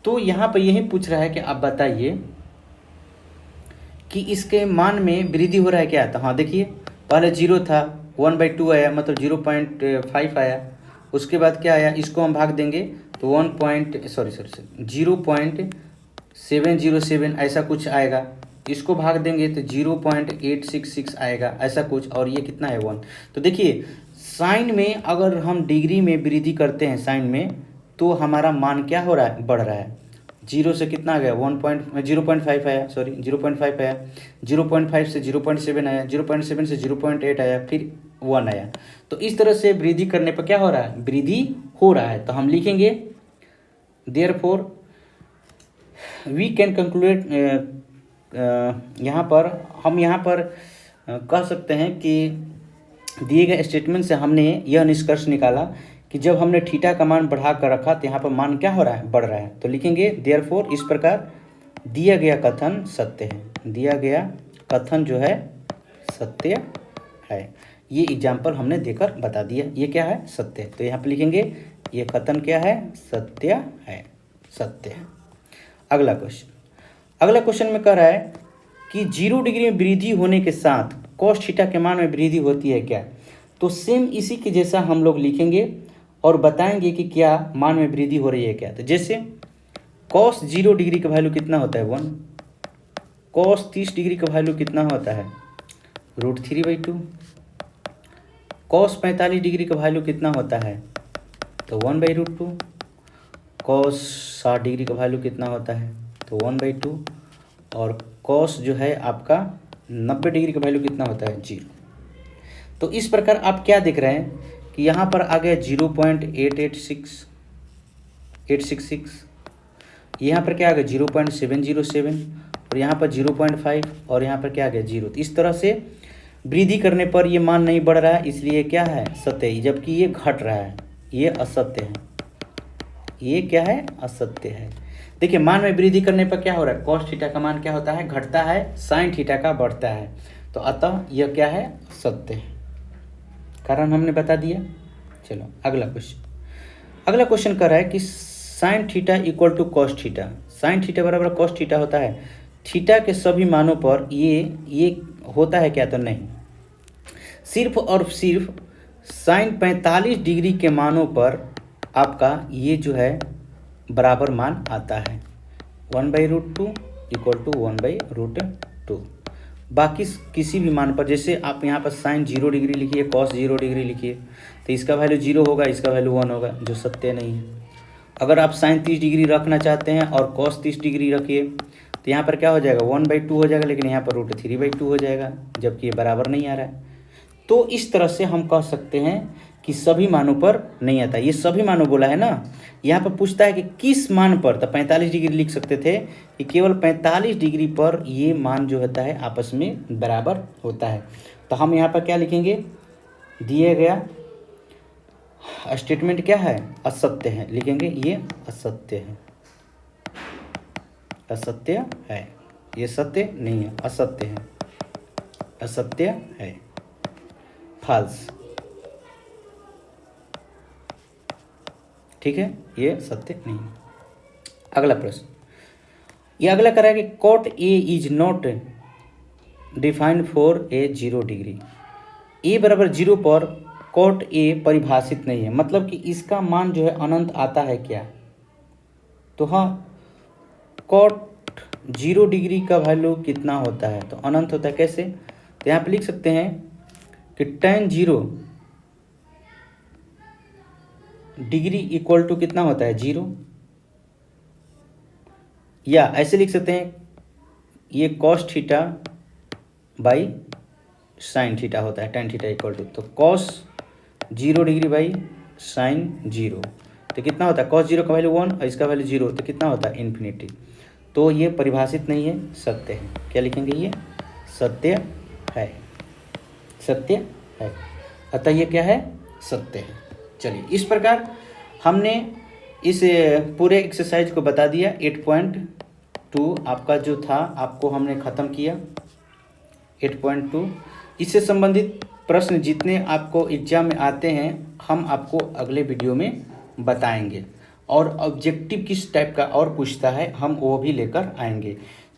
तो यहाँ पर यही पूछ रहा है कि आप बताइए कि इसके मान में वृद्धि हो रहा है क्या। तो हाँ देखिए, पहले 0 था, 1/2 आया, मतलब 0.5 आया। उसके बाद क्या आया, इसको हम भाग देंगे तो 0.707 ऐसा कुछ आएगा। इसको भाग देंगे तो 0.866 आएगा ऐसा कुछ, और ये कितना है 1। तो देखिए साइन में अगर हम डिग्री में वृद्धि करते हैं साइन में, तो हमारा मान क्या हो रहा है, बढ़ रहा है। 0 से कितना आ गया 0.5 आया, 0.5 आया, 0.5 से 0.7 आया, 0.7 से 0.8 आया, फिर 1 आया। तो इस तरह से वृद्धि करने पर क्या हो रहा है, वृद्धि हो रहा है। तो हम लिखेंगे देयरफॉर वी कैन कंक्लूड, यहाँ पर कह सकते हैं कि दिए गए स्टेटमेंट से हमने यह निष्कर्ष निकाला कि जब हमने थीटा का मान बढ़ा कर रखा तो यहाँ पर मान क्या हो रहा है, बढ़ रहा है। तो लिखेंगे देयरफॉर इस प्रकार दिया गया कथन सत्य है, दिया गया कथन जो है सत्य है। ये एग्जाम्पल हमने देकर बता दिया, ये क्या है, सत्य है। तो यहाँ पर लिखेंगे ये कथन क्या है, सत्य है, सत्य है। अगला क्वेश्चन में कह रहा है कि 0 डिग्री में वृद्धि होने के साथ cos थीटा के मान में वृद्धि होती है क्या। तो सेम इसी के जैसा हम लोग लिखेंगे और बताएंगे कि क्या मान में वृद्धि हो रही है क्या। तो जैसे cos 0 डिग्री का वैल्यू कितना होता है 1, cos 30 डिग्री का वैल्यू कितना होता है √3/2, cos 45 डिग्री का वैल्यू कितना होता है तो 1/√2, cos 60 डिग्री का वैल्यू कितना होता है तो 1/2, और cos जो है आपका 90 डिग्री का वैल्यू कितना होता है 0। तो इस प्रकार आप क्या देख रहे हैं कि यहाँ पर आ गया 0.866, यहाँ पर क्या आ गया 0.707, और यहाँ पर 0.5, और यहाँ पर क्या आ गया 0। तो इस तरह से वृद्धि करने पर ये मान नहीं बढ़ रहा है, इसलिए क्या है, सत्य, जबकि ये घट रहा है, ये असत्य है। ये क्या है, असत्य है। देखिए मान में वृद्धि करने पर क्या हो रहा है, cos थीटा का मान क्या होता है, घटता है, sin थीटा का बढ़ता है। तो अतः यह क्या है, सत्य है, कारण हमने बता दिया। चलो अगला क्वेश्चन कर रहा है कि sin theta equal to cos theta, sin theta बराबर cos थीटा होता है थीटा के सभी मानों पर ये होता है क्या, तो नहीं। सिर्फ और सिर्फ sin 45 डिग्री के मानों पर आपका ये जो है बराबर मान आता है 1/√2 इक्वल टू 1/√2। बाकी किसी भी मान पर, जैसे आप यहाँ पर sin 0 डिग्री लिखिए, cos 0 डिग्री लिखिए, तो इसका वैल्यू 0 होगा, इसका वैल्यू 1 होगा, जो सत्य नहीं है। अगर आप sin 30 डिग्री रखना चाहते हैं और cos 30 डिग्री रखिए, तो यहाँ पर क्या हो जाएगा 1/2 हो जाएगा, लेकिन यहाँ पर √3/2 हो जाएगा, जबकि ये बराबर नहीं आ रहा है। तो इस तरह से हम कह सकते हैं कि सभी मानों पर नहीं आता। ये सभी मानों बोला है ना, यहाँ पर पूछता है कि किस मान पर, तो 45 डिग्री लिख सकते थे कि केवल 45 डिग्री पर ये मान जो होता है आपस में बराबर होता है। तो हम यहाँ पर क्या लिखेंगे, दिए गया स्टेटमेंट क्या है, असत्य है, लिखेंगे ये असत्य है, असत्य है, ये सत्य नहीं है, असत्य है, असत्य है, फॉल्स, ठीक है, ये सत्य नहीं है। अगला प्रश्न, ये अगला करा है कि cot A is not defined for a 0 degree, a बराबर 0 पर cot A परिभाषित नहीं है, मतलब कि इसका मान जो है अनंत आता है क्या। तो हाँ, cot 0 डिग्री का वैल्यू कितना होता है, तो अनंत होता है। कैसे, तो यहाँ पे लिख सकते हैं कि tan 0 डिग्री इक्वल टू कितना होता है 0, या ऐसे लिख सकते हैं ये cos theta by sine theta होता है, tan थीटा इक्वल टू, तो कॉस 0 डिग्री बाई साइन 0, तो कितना होता है, कॉस 0 का वैल्यू 1 और इसका वैल्यू 0, तो कितना होता है, इन्फिनिटी। तो ये परिभाषित नहीं है, सत्य है। क्या लिखेंगे, ये सत्य है, सत्य है, अतः ये क्या है, सत्य है। चलिए, इस प्रकार हमने इस पूरे एक्सरसाइज को बता दिया। 8.2 आपका जो था, आपको हमने ख़त्म किया 8.2। इससे संबंधित प्रश्न जितने आपको एग्जाम में आते हैं हम आपको अगले वीडियो में बताएंगे, और ऑब्जेक्टिव किस टाइप का और पूछता है हम वो भी लेकर आएंगे।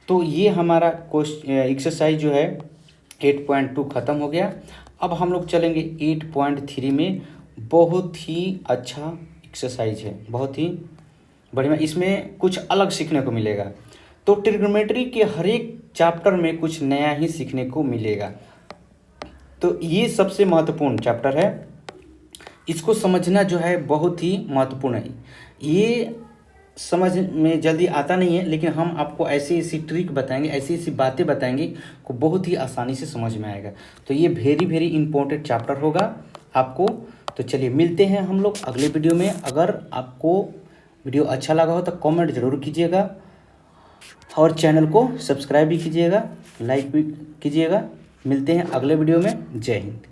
तो ये हमारा एक्सरसाइज जो है 8.2 ख़त्म हो गया। अब हम लोग चलेंगे 8.3 में। बहुत ही अच्छा एक्सरसाइज है, बहुत ही बढ़िया, इसमें कुछ अलग सीखने को मिलेगा। तो ट्रिग्नोमेट्री के हर एक चैप्टर में कुछ नया ही सीखने को मिलेगा। तो ये सबसे महत्वपूर्ण चैप्टर है, इसको समझना जो है बहुत ही महत्वपूर्ण है। ये समझ में जल्दी आता नहीं है, लेकिन हम आपको ऐसी ऐसी ट्रिक बताएंगे, ऐसी ऐसी बातें बताएंगे को बहुत ही आसानी से समझ में आएगा। तो ये वेरी वेरी इंपॉर्टेंट चैप्टर होगा आपको। तो चलिए, मिलते हैं हम लोग अगले वीडियो में। अगर आपको वीडियो अच्छा लगा हो तो कमेंट ज़रूर कीजिएगा, और चैनल को सब्सक्राइब भी कीजिएगा, लाइक भी कीजिएगा। मिलते हैं अगले वीडियो में। जय हिंद।